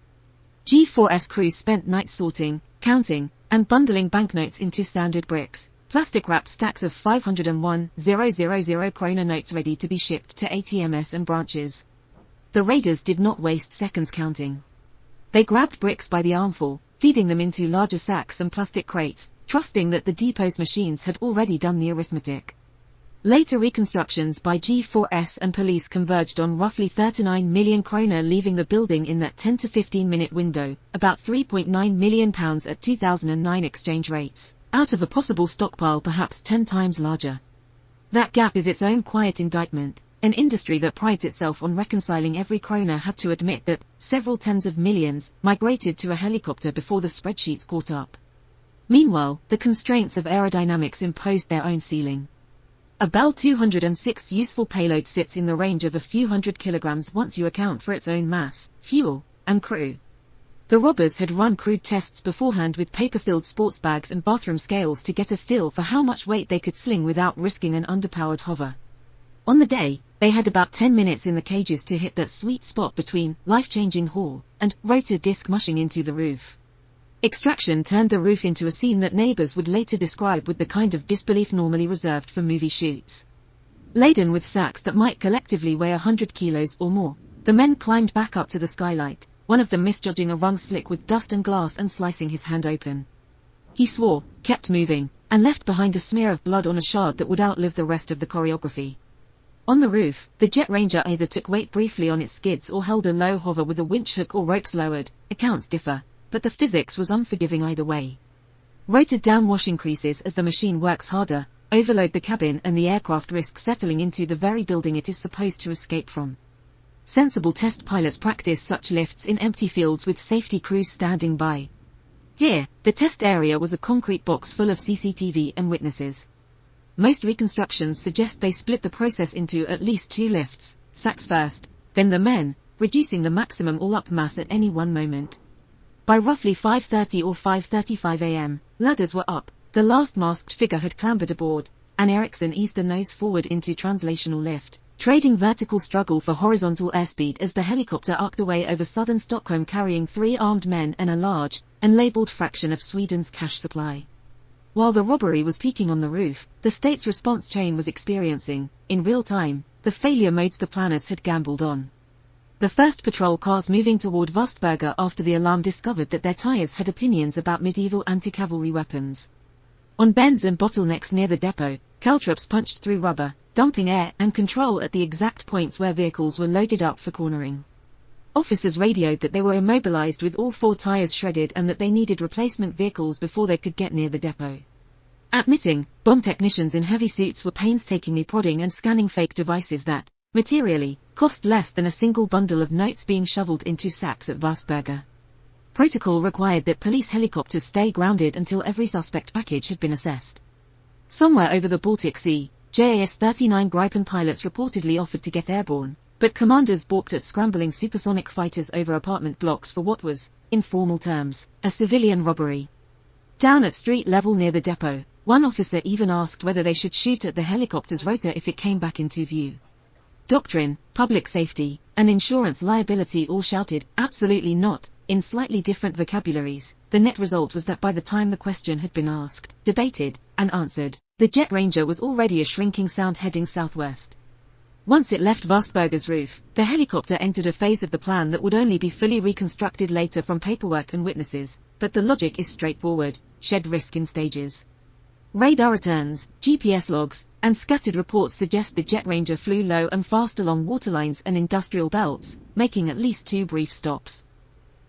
G4S crews spent nights sorting, counting, and bundling banknotes into standard bricks, plastic-wrapped stacks of 501,000 kroner notes ready to be shipped to ATMs and branches. The raiders did not waste seconds counting. They grabbed bricks by the armful, feeding them into larger sacks and plastic crates, trusting that the depot's machines had already done the arithmetic. Later reconstructions by G4S and police converged on roughly 39 million kroner leaving the building in that 10 to 15 minute window, about £3.9 million at 2009 exchange rates, out of a possible stockpile perhaps 10 times larger. That gap is its own quiet indictment. An industry that prides itself on reconciling every kroner had to admit that several tens of millions migrated to a helicopter before the spreadsheets caught up. Meanwhile, the constraints of aerodynamics imposed their own ceiling. A Bell 206 useful payload sits in the range of a few hundred kilograms once you account for its own mass, fuel, and crew. The robbers had run crude tests beforehand with paper-filled sports bags and bathroom scales to get a feel for how much weight they could sling without risking an underpowered hover. On the day, they had about 10 minutes in the cages to hit that sweet spot between life-changing haul and rotor disc mushing into the roof. Extraction turned the roof into a scene that neighbors would later describe with the kind of disbelief normally reserved for movie shoots. Laden with sacks that might collectively weigh 100 kilos or more, the men climbed back up to the skylight, one of them misjudging a rung slick with dust and glass and slicing his hand open. He swore, kept moving, and left behind a smear of blood on a shard that would outlive the rest of the choreography. On the roof, the Jet Ranger either took weight briefly on its skids or held a low hover with a winch hook or ropes lowered. Accounts differ, but the physics was unforgiving either way. Rotated down wash increases as the machine works harder, overload the cabin and the aircraft risks settling into the very building it is supposed to escape from. Sensible test pilots practice such lifts in empty fields with safety crews standing by. Here, the test area was a concrete box full of CCTV and witnesses. Most reconstructions suggest they split the process into at least 2 lifts, sacks first, then the men, reducing the maximum all-up mass at any one moment. By roughly 5:30 or 5:35 a.m., ladders were up, the last masked figure had clambered aboard, and Ericsson eased the nose forward into translational lift, trading vertical struggle for horizontal airspeed as the helicopter arced away over southern Stockholm carrying 3 armed men and a large, unlabeled fraction of Sweden's cash supply. While the robbery was peaking on the roof, the state's response chain was experiencing, in real time, the failure modes the planners had gambled on. The first patrol cars moving toward Vastberga after the alarm discovered that their tires had opinions about medieval anti-cavalry weapons. On bends and bottlenecks near the depot, caltrops punched through rubber, dumping air and control at the exact points where vehicles were loaded up for cornering. Officers radioed that they were immobilized with all 4 tires shredded and that they needed replacement vehicles before they could get near the depot. At meeting, bomb technicians in heavy suits were painstakingly prodding and scanning fake devices that, materially, cost less than a single bundle of notes being shoveled into sacks at Vastberga. Protocol required that police helicopters stay grounded until every suspect package had been assessed. Somewhere over the Baltic Sea, JAS-39 Gripen pilots reportedly offered to get airborne, but commanders balked at scrambling supersonic fighters over apartment blocks for what was, in formal terms, a civilian robbery. Down at street level near the depot, one officer even asked whether they should shoot at the helicopter's rotor if it came back into view. Doctrine, public safety, and insurance liability all shouted, absolutely not, in slightly different vocabularies. The net result was that by the time the question had been asked, debated, and answered, the Jet Ranger was already a shrinking sound heading southwest. Once it left Vastberga's roof, the helicopter entered a phase of the plan that would only be fully reconstructed later from paperwork and witnesses, but the logic is straightforward: shed risk in stages. Radar returns, GPS logs, and scattered reports suggest the Jet Ranger flew low and fast along waterlines and industrial belts, making at least 2 brief stops.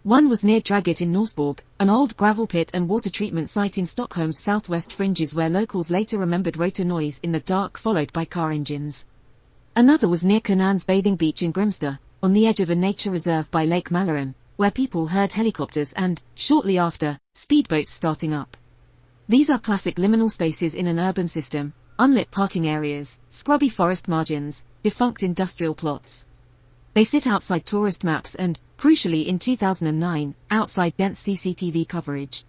One was near Draget in Norsborg, an old gravel pit and water treatment site in Stockholm's southwest fringes where locals later remembered rotor noise in the dark followed by car engines. Another was near Kanan's bathing beach in Grimstad, on the edge of a nature reserve by Lake Mälaren, where people heard helicopters and, shortly after, speedboats starting up. These are classic liminal spaces in an urban system: unlit parking areas, scrubby forest margins, defunct industrial plots. They sit outside tourist maps and, crucially in 2009, outside dense CCTV coverage.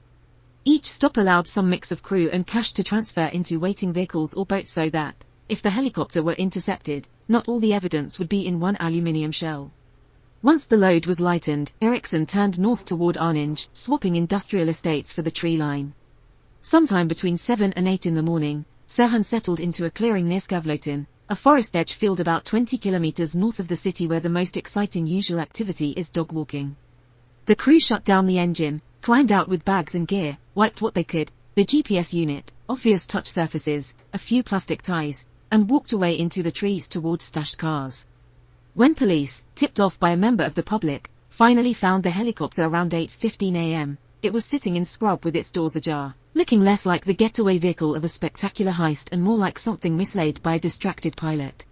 Each stop allowed some mix of crew and cash to transfer into waiting vehicles or boats so that, if the helicopter were intercepted, not all the evidence would be in one aluminium shell. Once the load was lightened, Eriksson turned north toward Arninge, swapping industrial estates for the tree line. Sometime between 7 and 8 in the morning, Serhan settled into a clearing near Skavloten, a forest edge field about 20 kilometers north of the city where the most exciting usual activity is dog walking. The crew shut down the engine, climbed out with bags and gear, wiped what they could, the GPS unit, obvious touch surfaces, a few plastic ties, and walked away into the trees towards stashed cars. When police, tipped off by a member of the public, finally found the helicopter around 8:15 a.m., it was sitting in scrub with its doors ajar, looking less like the getaway vehicle of a spectacular heist and more like something mislaid by a distracted pilot.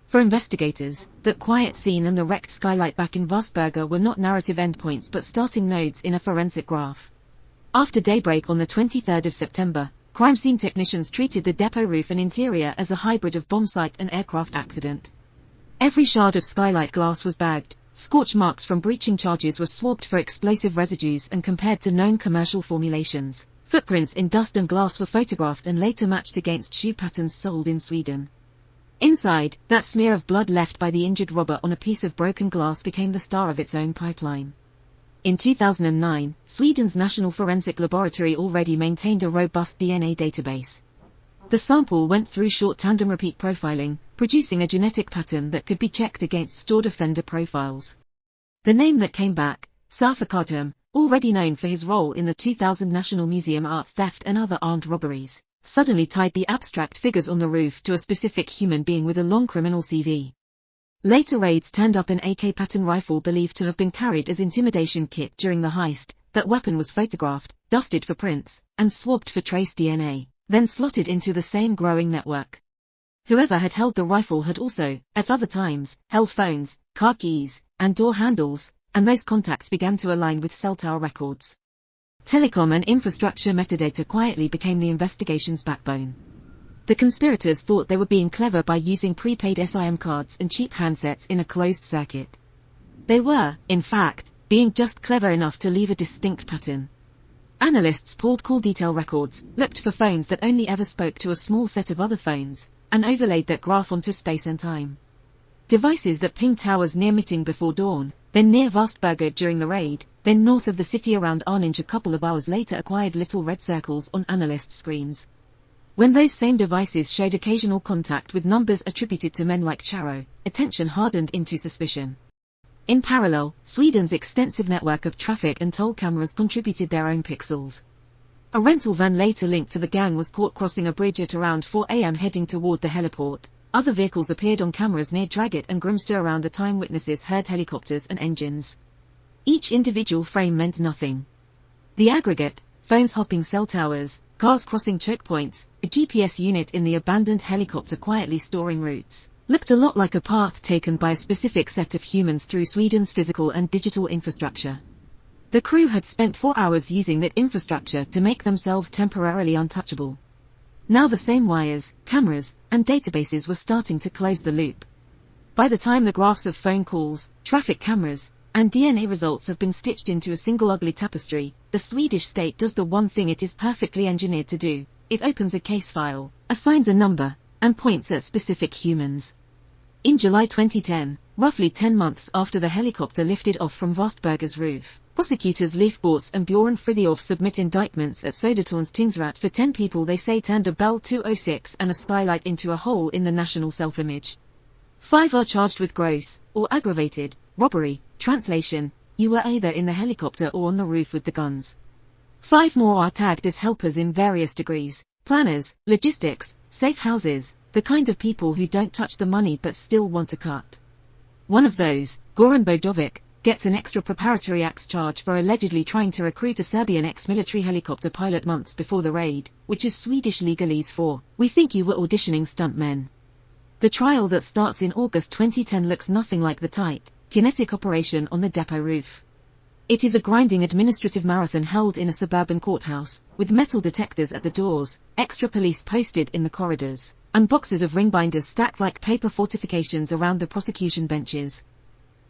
For investigators, that quiet scene and the wrecked skylight back in Vastberga were not narrative endpoints but starting nodes in a forensic graph. After daybreak on the 23rd of September, crime scene technicians treated the depot roof and interior as a hybrid of bomb site and aircraft accident. Every shard of skylight glass was bagged, scorch marks from breaching charges were swabbed for explosive residues and compared to known commercial formulations. Footprints in dust and glass were photographed and later matched against shoe patterns sold in Sweden. Inside, that smear of blood left by the injured robber on a piece of broken glass became the star of its own pipeline. In 2009, Sweden's National Forensic Laboratory already maintained a robust DNA database. The sample went through short tandem repeat profiling, producing a genetic pattern that could be checked against stored offender profiles. The name that came back, Sarfakatum, already known for his role in the 2000 National Museum art theft and other armed robberies, suddenly tied the abstract figures on the roof to a specific human being with a long criminal CV. Later raids turned up an AK pattern rifle believed to have been carried as intimidation kit during the heist. That weapon was photographed, dusted for prints, and swabbed for trace DNA, then slotted into the same growing network. Whoever had held the rifle had also, at other times, held phones, car keys, and door handles, and those contacts began to align with cell tower records. Telecom and infrastructure metadata quietly became the investigation's backbone. The conspirators thought they were being clever by using prepaid SIM cards and cheap handsets in a closed circuit. They were, in fact, being just clever enough to leave a distinct pattern. Analysts pulled call detail records, looked for phones that only ever spoke to a small set of other phones, and overlaid that graph onto space and time. Devices that pinged towers near Mitting before dawn, then near Vastberga during the raid, then north of the city around Arninge a couple of hours later acquired little red circles on analyst screens. When those same devices showed occasional contact with numbers attributed to men like Charo, attention hardened into suspicion. In parallel, Sweden's extensive network of traffic and toll cameras contributed their own pixels. A rental van later linked to the gang was caught crossing a bridge at around 4 a.m. heading toward the heliport. Other vehicles appeared on cameras near Draget and Grimstad around the time witnesses heard helicopters and engines. Each individual frame meant nothing. The aggregate, phones hopping cell towers, cars crossing choke points, a GPS unit in the abandoned helicopter quietly storing routes, looked a lot like a path taken by a specific set of humans through Sweden's physical and digital infrastructure. The crew had spent 4 hours using that infrastructure to make themselves temporarily untouchable. Now the same wires, cameras, and databases were starting to close the loop. By the time the graphs of phone calls, traffic cameras, and DNA results have been stitched into a single ugly tapestry, the Swedish state does the one thing it is perfectly engineered to do. It opens a case file, assigns a number, and points at specific humans. In July 2010, roughly 10 months after the helicopter lifted off from Vastberga's roof, prosecutors Leif Bortz and Bjorn Fridtjof submit indictments at Södertorns tingsrätt for 10 people they say turned a Bell 206 and a skylight into a hole in the national self-image. 5 are charged with gross, or aggravated, robbery. Translation: you were either in the helicopter or on the roof with the guns. 5 more are tagged as helpers in various degrees, planners, logistics, safe houses, the kind of people who don't touch the money but still want to cut. One of those, Goran Bojovic, gets an extra preparatory acts charge for allegedly trying to recruit a Serbian ex-military helicopter pilot months before the raid, which is Swedish legalese for, "We think you were auditioning stuntmen." The trial that starts in August 2010 looks nothing like the tight, kinetic operation on the depot roof. It is a grinding administrative marathon held in a suburban courthouse, with metal detectors at the doors, extra police posted in the corridors, and boxes of ring binders stacked like paper fortifications around the prosecution benches.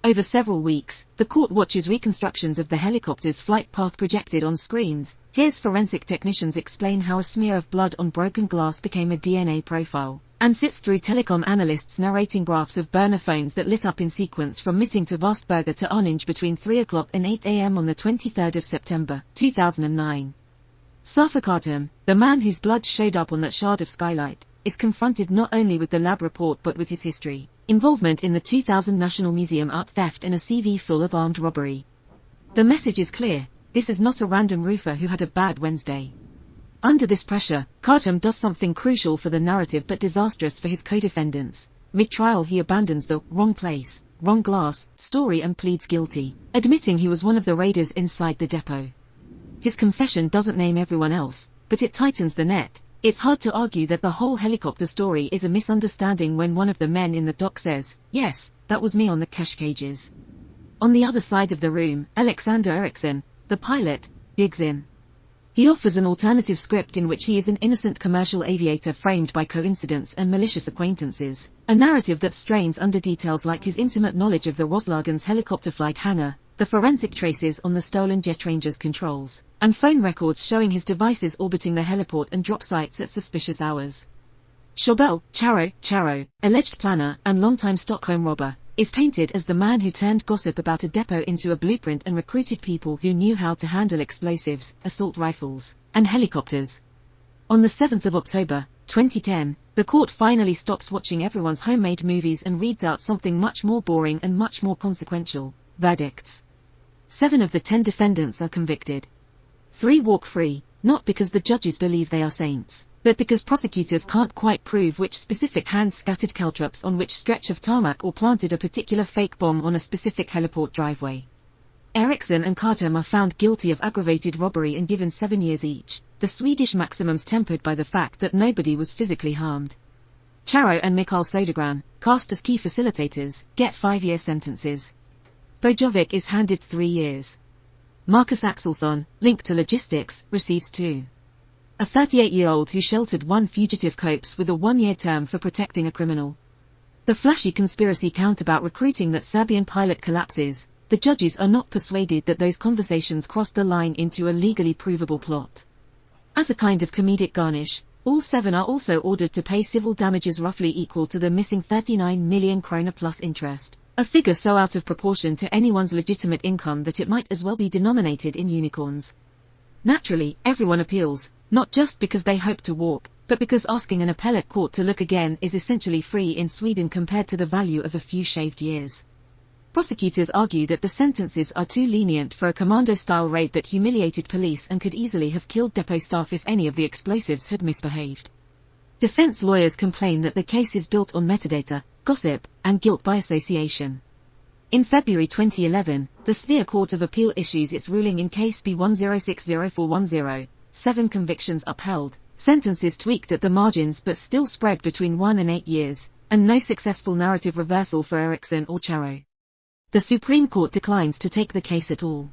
Over several weeks, the court watches reconstructions of the helicopter's flight path projected on screens. Here's forensic technicians explain how a smear of blood on broken glass became a DNA profile, and sits through telecom analysts narrating graphs of burner phones that lit up in sequence from Mitting to Vastberga to Arninge between 3 o'clock and 8 a.m. on the 23rd of September, 2009. Safa Khatam, the man whose blood showed up on that shard of skylight, is confronted not only with the lab report but with his history, involvement in the 2000 National Museum art theft and a CV full of armed robbery. The message is clear: this is not a random roofer who had a bad Wednesday. Under this pressure, Khatam does something crucial for the narrative but disastrous for his co-defendants. Mid-trial he abandons the wrong place, wrong glass story and pleads guilty, admitting he was one of the raiders inside the depot. His confession doesn't name everyone else, but it tightens the net. It's hard to argue that the whole helicopter story is a misunderstanding when one of the men in the dock says, "Yes, that was me on the cash cages." On the other side of the room, Alexander Eriksson, the pilot, digs in. He offers an alternative script in which he is an innocent commercial aviator framed by coincidence and malicious acquaintances, a narrative that strains under details like his intimate knowledge of the Roslagen's helicopter flight hangar, the forensic traces on the stolen jet ranger's controls, and phone records showing his devices orbiting the heliport and drop sites at suspicious hours. Chobel, Charo, alleged planner and longtime Stockholm robber, is painted as the man who turned gossip about a depot into a blueprint and recruited people who knew how to handle explosives, assault rifles, and helicopters. On the 7th of October, 2010, the court finally stops watching everyone's homemade movies and reads out something much more boring and much more consequential: verdicts. 7 of the 10 defendants are convicted. 3 walk free, not because the judges believe they are saints, but because prosecutors can't quite prove which specific hands scattered caltrops on which stretch of tarmac or planted a particular fake bomb on a specific heliport driveway. Eriksson and Khatam are found guilty of aggravated robbery and given 7 years each, the Swedish maximums tempered by the fact that nobody was physically harmed. Charo and Mikael Södergran, cast as key facilitators, get 5-year sentences. Bojovic is handed 3 years. Marcus Axelsson, linked to logistics, receives 2. A 38-year-old who sheltered one fugitive copes with a 1-year term for protecting a criminal. The flashy conspiracy count about recruiting that Serbian pilot collapses. The judges are not persuaded that those conversations crossed the line into a legally provable plot. As a kind of comedic garnish, all 7 are also ordered to pay civil damages roughly equal to the missing 39 million krona plus interest, a figure so out of proportion to anyone's legitimate income that it might as well be denominated in unicorns. Naturally, everyone appeals, not just because they hope to walk, but because asking an appellate court to look again is essentially free in Sweden compared to the value of a few shaved years. Prosecutors argue that the sentences are too lenient for a commando-style raid that humiliated police and could easily have killed depot staff if any of the explosives had misbehaved. Defense lawyers complain that the case is built on metadata, gossip, and guilt by association. In February 2011, the Svea Court of Appeal issues its ruling in case B1060410, 7 convictions upheld, sentences tweaked at the margins but still spread between 1 and 8 years, and no successful narrative reversal for Eriksson or Charo. The Supreme Court declines to take the case at all.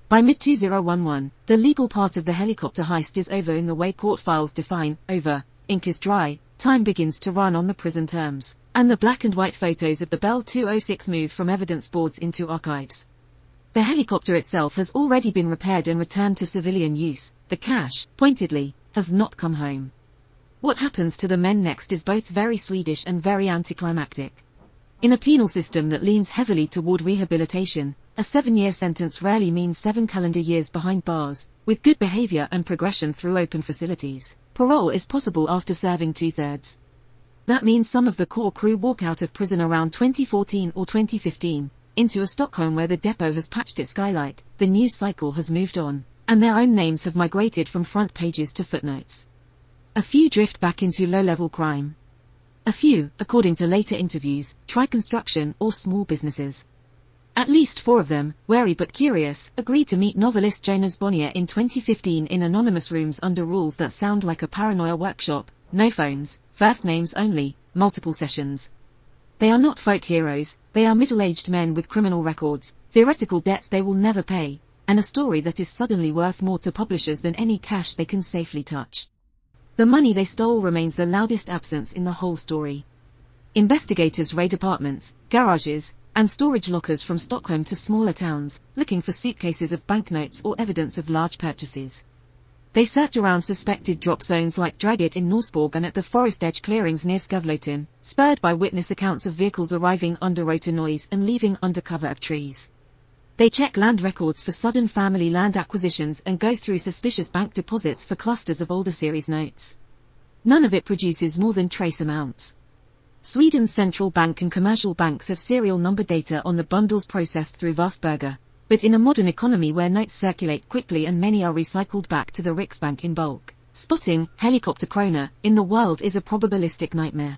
By mid-2011, the legal part of the helicopter heist is over in the way court files define over. Ink is dry, time begins to run on the prison terms, and the black and white photos of the Bell 206 move from evidence boards into archives. The helicopter itself has already been repaired and returned to civilian use. The cash, pointedly, has not come home. What happens to the men next is both very Swedish and very anticlimactic. In a penal system that leans heavily toward rehabilitation, a 7-year sentence rarely means 7 calendar years behind bars, with good behavior and progression through open facilities. Parole is possible after serving 2/3. That means some of the core crew walk out of prison around 2014 or 2015, into a Stockholm where the depot has patched its skylight, the news cycle has moved on, and their own names have migrated from front pages to footnotes. A few drift back into low-level crime. A few, according to later interviews, try construction or small businesses. At least 4 of them, wary but curious, agreed to meet novelist Jonas Bonnier in 2015 in anonymous rooms under rules that sound like a paranoia workshop: no phones, first names only, multiple sessions. They are not folk heroes, they are middle-aged men with criminal records, theoretical debts they will never pay, and a story that is suddenly worth more to publishers than any cash they can safely touch. The money they stole remains the loudest absence in the whole story. Investigators raid apartments, garages, and storage lockers from Stockholm to smaller towns, looking for suitcases of banknotes or evidence of large purchases. They search around suspected drop zones like Dragit in Norsborg and at the forest edge clearings near Skavloten, spurred by witness accounts of vehicles arriving under rotor noise and leaving under cover of trees. They check land records for sudden family land acquisitions and go through suspicious bank deposits for clusters of older series notes. None of it produces more than trace amounts. Sweden's central bank and commercial banks have serial number data on the bundles processed through Vastberga. But in a modern economy where notes circulate quickly and many are recycled back to the Riksbank in bulk, spotting helicopter krona in the world is a probabilistic nightmare.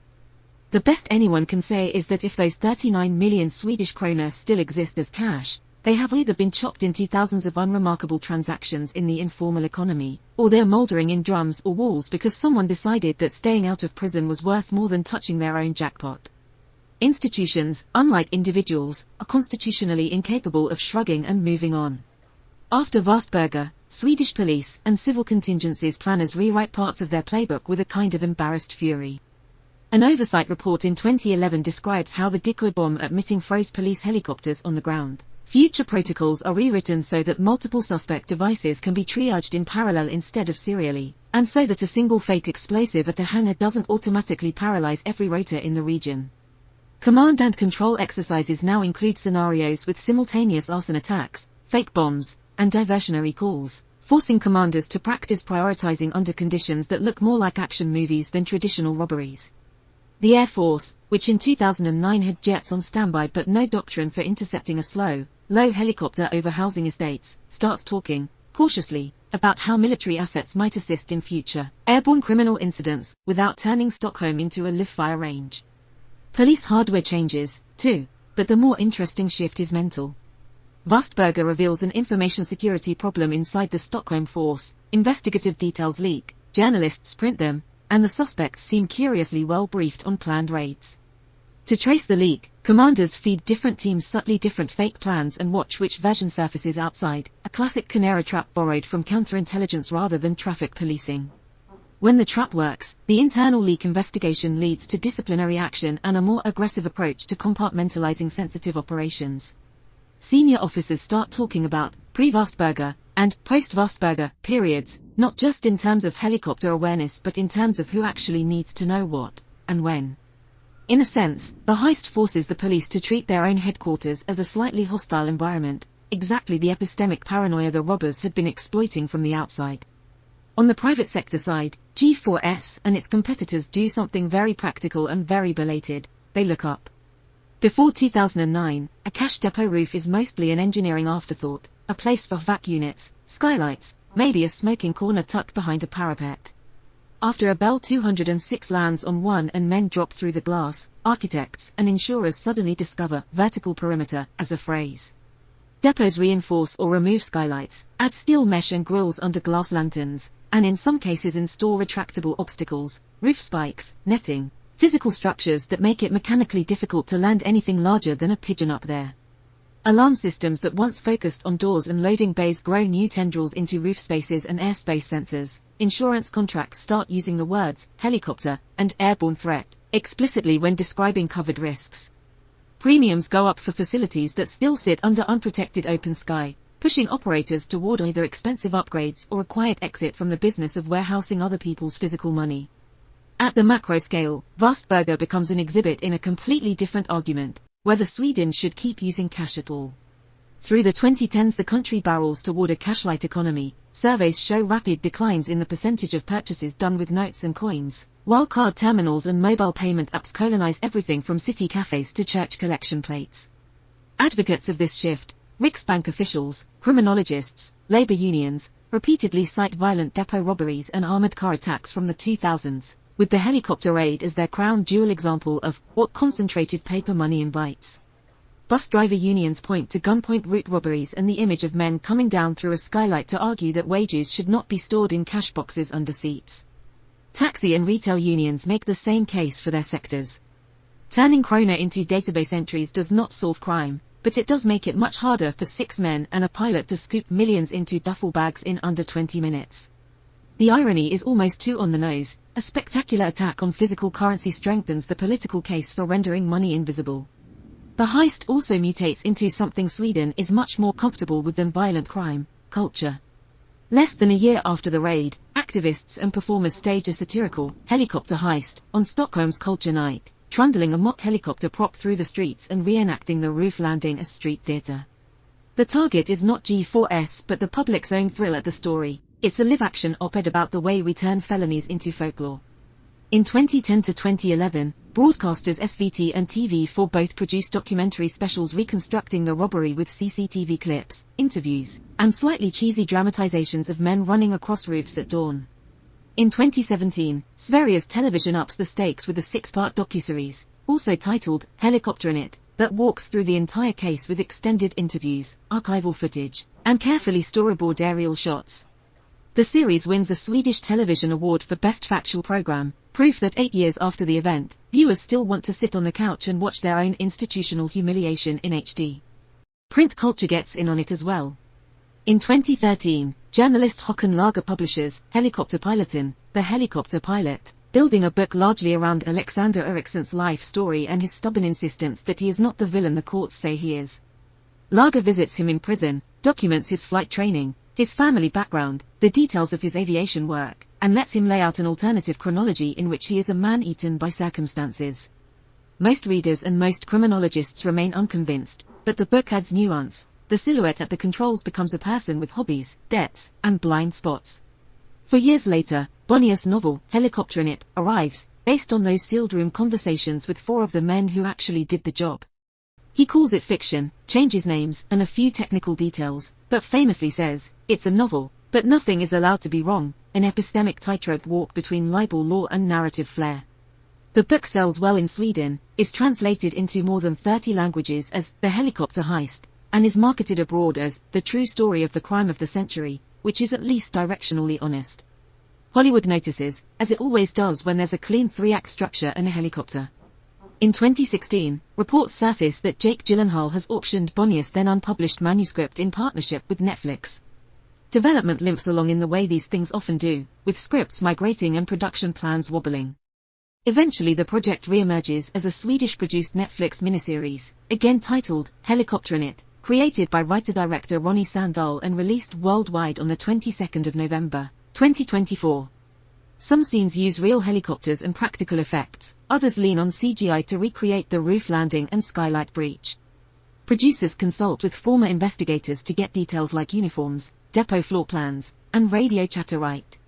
The best anyone can say is that if those 39 million Swedish krona still exist as cash, they have either been chopped into thousands of unremarkable transactions in the informal economy, or they're mouldering in drums or walls because someone decided that staying out of prison was worth more than touching their own jackpot. Institutions, unlike individuals, are constitutionally incapable of shrugging and moving on. After Vastberga, Swedish police and civil contingencies planners rewrite parts of their playbook with a kind of embarrassed fury. An oversight report in 2011 describes how the decoy bomb at Mitting froze police helicopters on the ground. Future protocols are rewritten so that multiple suspect devices can be triaged in parallel instead of serially, and so that a single fake explosive at a hangar doesn't automatically paralyze every rotor in the region. Command and control exercises now include scenarios with simultaneous arson attacks, fake bombs, and diversionary calls, forcing commanders to practice prioritizing under conditions that look more like action movies than traditional robberies. The Air Force, which in 2009 had jets on standby but no doctrine for intercepting a slow, low helicopter over housing estates, starts talking, cautiously, about how military assets might assist in future airborne criminal incidents, without turning Stockholm into a live-fire range. Police hardware changes, too, but the more interesting shift is mental. Vastberga reveals an information security problem inside the Stockholm force, investigative details leak, journalists print them, and the suspects seem curiously well briefed on planned raids. To trace the leak, commanders feed different teams subtly different fake plans and watch which version surfaces outside, a classic Canary trap borrowed from counterintelligence rather than traffic policing. When the trap works, the internal leak investigation leads to disciplinary action and a more aggressive approach to compartmentalizing sensitive operations. Senior officers start talking about pre-Vastberga and post-Vastberga periods, not just in terms of helicopter awareness but in terms of who actually needs to know what, and when. In a sense, the heist forces the police to treat their own headquarters as a slightly hostile environment, exactly the epistemic paranoia the robbers had been exploiting from the outside. On the private sector side, G4S and its competitors do something very practical and very belated: they look up. Before 2009, a cash depot roof is mostly an engineering afterthought, a place for vac units, skylights, maybe a smoking corner tucked behind a parapet. After a Bell 206 lands on one and men drop through the glass, architects and insurers suddenly discover vertical perimeter as a phrase. Depots reinforce or remove skylights, add steel mesh and grills under glass lanterns, and in some cases install retractable obstacles, roof spikes, netting, physical structures that make it mechanically difficult to land anything larger than a pigeon up there. Alarm systems that once focused on doors and loading bays grow new tendrils into roof spaces and airspace sensors. Insurance contracts start using the words helicopter and airborne threat explicitly when describing covered risks. Premiums go up for facilities that still sit under unprotected open sky, pushing operators toward either expensive upgrades or a quiet exit from the business of warehousing other people's physical money. At the macro scale, Vastberga becomes an exhibit in a completely different argument: whether Sweden should keep using cash at all. Through the 2010s the country barrels toward a cash-light economy. Surveys show rapid declines in the percentage of purchases done with notes and coins, while card terminals and mobile payment apps colonize everything from city cafes to church collection plates. Advocates of this shift, Riksbank officials, criminologists, labor unions, repeatedly cite violent depot robberies and armored car attacks from the 2000s, with the helicopter raid as their crown jewel example of what concentrated paper money invites. Bus driver unions point to gunpoint route robberies and the image of men coming down through a skylight to argue that wages should not be stored in cash boxes under seats. Taxi and retail unions make the same case for their sectors. Turning krona into database entries does not solve crime, but it does make it much harder for 6 men and a pilot to scoop millions into duffel bags in under 20 minutes. The irony is almost too on the nose: a spectacular attack on physical currency strengthens the political case for rendering money invisible. The heist also mutates into something Sweden is much more comfortable with than violent crime, culture. Less than a year after the raid, activists and performers stage a satirical helicopter heist on Stockholm's Culture Night, trundling a mock helicopter prop through the streets and reenacting the roof landing as street theatre. The target is not G4S but the public's own thrill at the story. It's a live-action op-ed about the way we turn felonies into folklore. In 2010 to 2011, broadcasters SVT and TV4 both produced documentary specials reconstructing the robbery with CCTV clips, interviews, and slightly cheesy dramatizations of men running across roofs at dawn. In 2017, Sveriges Television ups the stakes with a 6-part docuseries, also titled Helicopter in It, that walks through the entire case with extended interviews, archival footage, and carefully storyboard aerial shots. The series wins a Swedish Television Award for Best Factual Program, proof that 8 years after the event, viewers still want to sit on the couch and watch their own institutional humiliation in HD. Print culture gets in on it as well. In 2013, journalist Håkan Lager publishes Helicopter Piloten, The Helicopter Pilot, building a book largely around Alexander Eriksson's life story and his stubborn insistence that he is not the villain the courts say he is. Lager visits him in prison, documents his flight training, his family background, the details of his aviation work, and lets him lay out an alternative chronology in which he is a man eaten by circumstances. Most readers and most criminologists remain unconvinced, but the book adds nuance. The silhouette at the controls becomes a person with hobbies, debts, and blind spots. 4 years later, Bonnier's novel, Helicopter in It, arrives, based on those sealed room conversations with 4 of the men who actually did the job. He calls it fiction, changes names and a few technical details, but famously says, it's a novel, but nothing is allowed to be wrong, an epistemic tightrope walk between libel law and narrative flair. The book sells well in Sweden, is translated into more than 30 languages as The Helicopter Heist, and is marketed abroad as The True Story of the Crime of the Century, which is at least directionally honest. Hollywood notices, as it always does when there's a clean 3-act structure and a helicopter. In 2016, reports surfaced that Jake Gyllenhaal has optioned Bonnier's then unpublished manuscript in partnership with Netflix. Development limps along in the way these things often do, with scripts migrating and production plans wobbling. Eventually the project re-emerges as a Swedish-produced Netflix miniseries, again titled Helicopter in It, created by writer-director Ronnie Sandahl and released worldwide on the 22nd of November, 2024. Some scenes use real helicopters and practical effects, others lean on CGI to recreate the roof landing and skylight breach. Producers consult with former investigators to get details like uniforms, depot floor plans, and radio chatter right.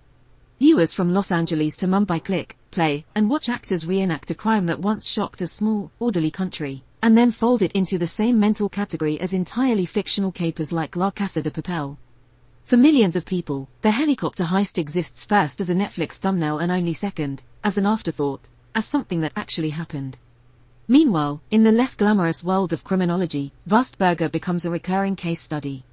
Viewers from Los Angeles to Mumbai click, play, and watch actors reenact a crime that once shocked a small, orderly country, and then fold it into the same mental category as entirely fictional capers like La Casa de Papel. For millions of people, the helicopter heist exists first as a Netflix thumbnail and only second, as an afterthought, as something that actually happened. Meanwhile, in the less glamorous world of criminology, Vastberga becomes a recurring case study.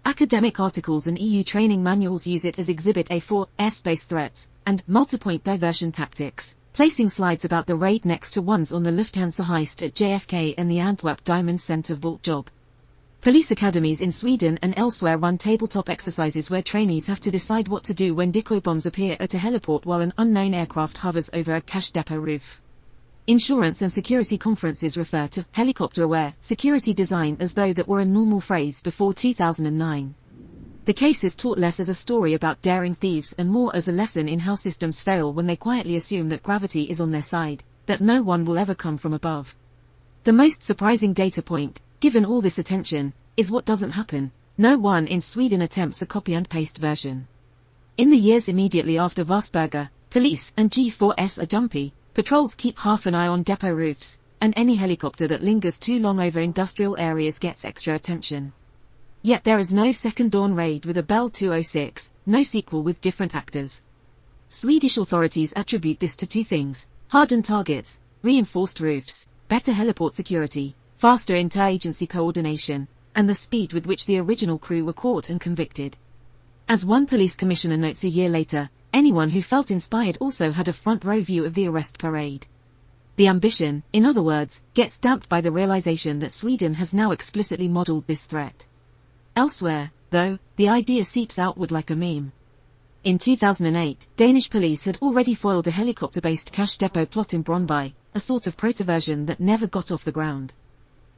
Academic articles and EU training manuals use it as Exhibit A for airspace threats and multipoint diversion tactics, placing slides about the raid next to ones on the Lufthansa heist at JFK and the Antwerp Diamond Center vault job. Police academies in Sweden and elsewhere run tabletop exercises where trainees have to decide what to do when decoy bombs appear at a heliport while an unknown aircraft hovers over a cash depot roof. Insurance and security conferences refer to helicopter-aware security design as though that were a normal phrase before 2009. The case is taught less as a story about daring thieves and more as a lesson in how systems fail when they quietly assume that gravity is on their side, that no one will ever come from above. The most surprising data point, given all this attention, is what doesn't happen. No one in Sweden attempts a copy-and-paste version. In the years immediately after Vastberga, police and G4S are jumpy, patrols keep half an eye on depot roofs, and any helicopter that lingers too long over industrial areas gets extra attention. Yet there is no second dawn raid with a Bell 206, no sequel with different actors. Swedish authorities attribute this to 2 things: hardened targets, reinforced roofs, better heliport security, faster inter-agency coordination, and the speed with which the original crew were caught and convicted. As one police commissioner notes a year later, anyone who felt inspired also had a front-row view of the arrest parade. The ambition, in other words, gets damped by the realization that Sweden has now explicitly modeled this threat. Elsewhere, though, the idea seeps outward like a meme. In 2008, Danish police had already foiled a helicopter-based cash depot plot in Brøndby, a sort of proto-version that never got off the ground.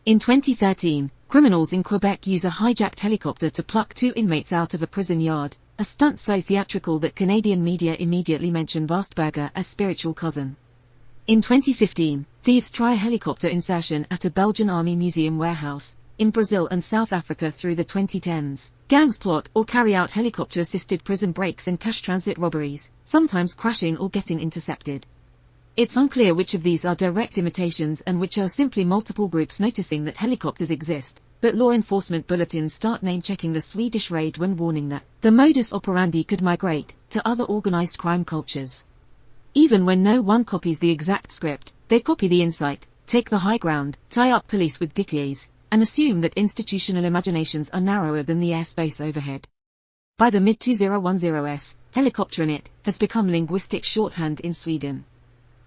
In 2013, criminals in Quebec use a hijacked helicopter to pluck 2 inmates out of a prison yard, a stunt so theatrical that Canadian media immediately mention Vastberga as spiritual cousin. In 2015, thieves try a helicopter insertion at a Belgian Army Museum warehouse. In Brazil and South Africa through the 2010s, gangs plot or carry out helicopter-assisted prison breaks and cash transit robberies, sometimes crashing or getting intercepted. It's unclear which of these are direct imitations and which are simply multiple groups noticing that helicopters exist, but law enforcement bulletins start name-checking the Swedish raid when warning that the modus operandi could migrate to other organized crime cultures. Even when no one copies the exact script, they copy the insight, take the high ground, tie up police with dickies, and assume that institutional imaginations are narrower than the airspace overhead. By the mid-2010s, helicopter in it has become linguistic shorthand in Sweden.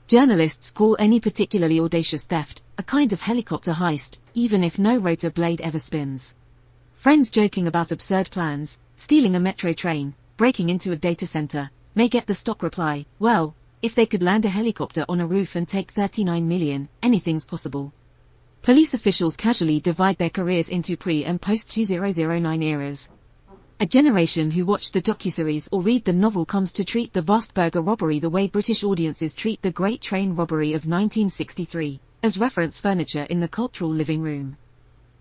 Journalists call any particularly audacious theft a kind of helicopter heist, even if no rotor blade ever spins. Friends joking about absurd plans, stealing a metro train, breaking into a data center, may get the stock reply, well, if they could land a helicopter on a roof and take 39 million, anything's possible. Police officials casually divide their careers into pre- and post-2009 eras. A generation who watch the docuseries or read the novel comes to treat the Vastberga robbery the way British audiences treat the Great Train Robbery of 1963, as reference furniture in the cultural living room.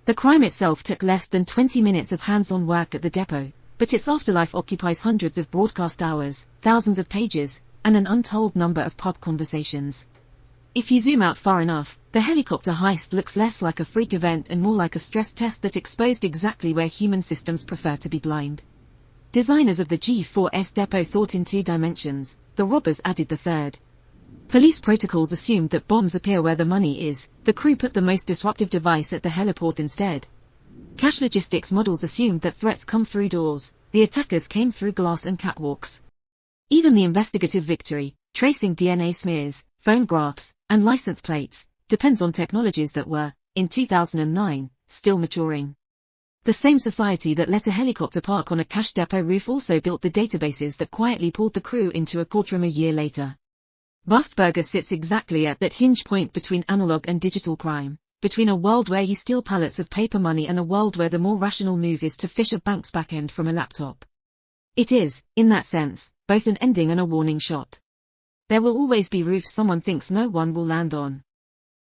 The crime itself took less than 20 minutes of hands-on work at the depot, but its afterlife occupies hundreds of broadcast hours, thousands of pages, and an untold number of pub conversations. If you zoom out far enough, the helicopter heist looks less like a freak event and more like a stress test that exposed exactly where human systems prefer to be blind. Designers of the G4S depot thought in 2 dimensions, the robbers added the third. Police protocols assumed that bombs appear where the money is, the crew put the most disruptive device at the heliport instead. Cash logistics models assumed that threats come through doors, the attackers came through glass and catwalks. Even the investigative victory, tracing DNA smears, phone graphs, and license plates, depends on technologies that were, in 2009, still maturing. The same society that let a helicopter park on a cash depot roof also built the databases that quietly pulled the crew into a courtroom a year later. Vastberga sits exactly at that hinge point between analog and digital crime, between a world where you steal pallets of paper money and a world where the more rational move is to phish a bank's backend from a laptop. It is, in that sense, both an ending and a warning shot. There will always be roofs someone thinks no one will land on.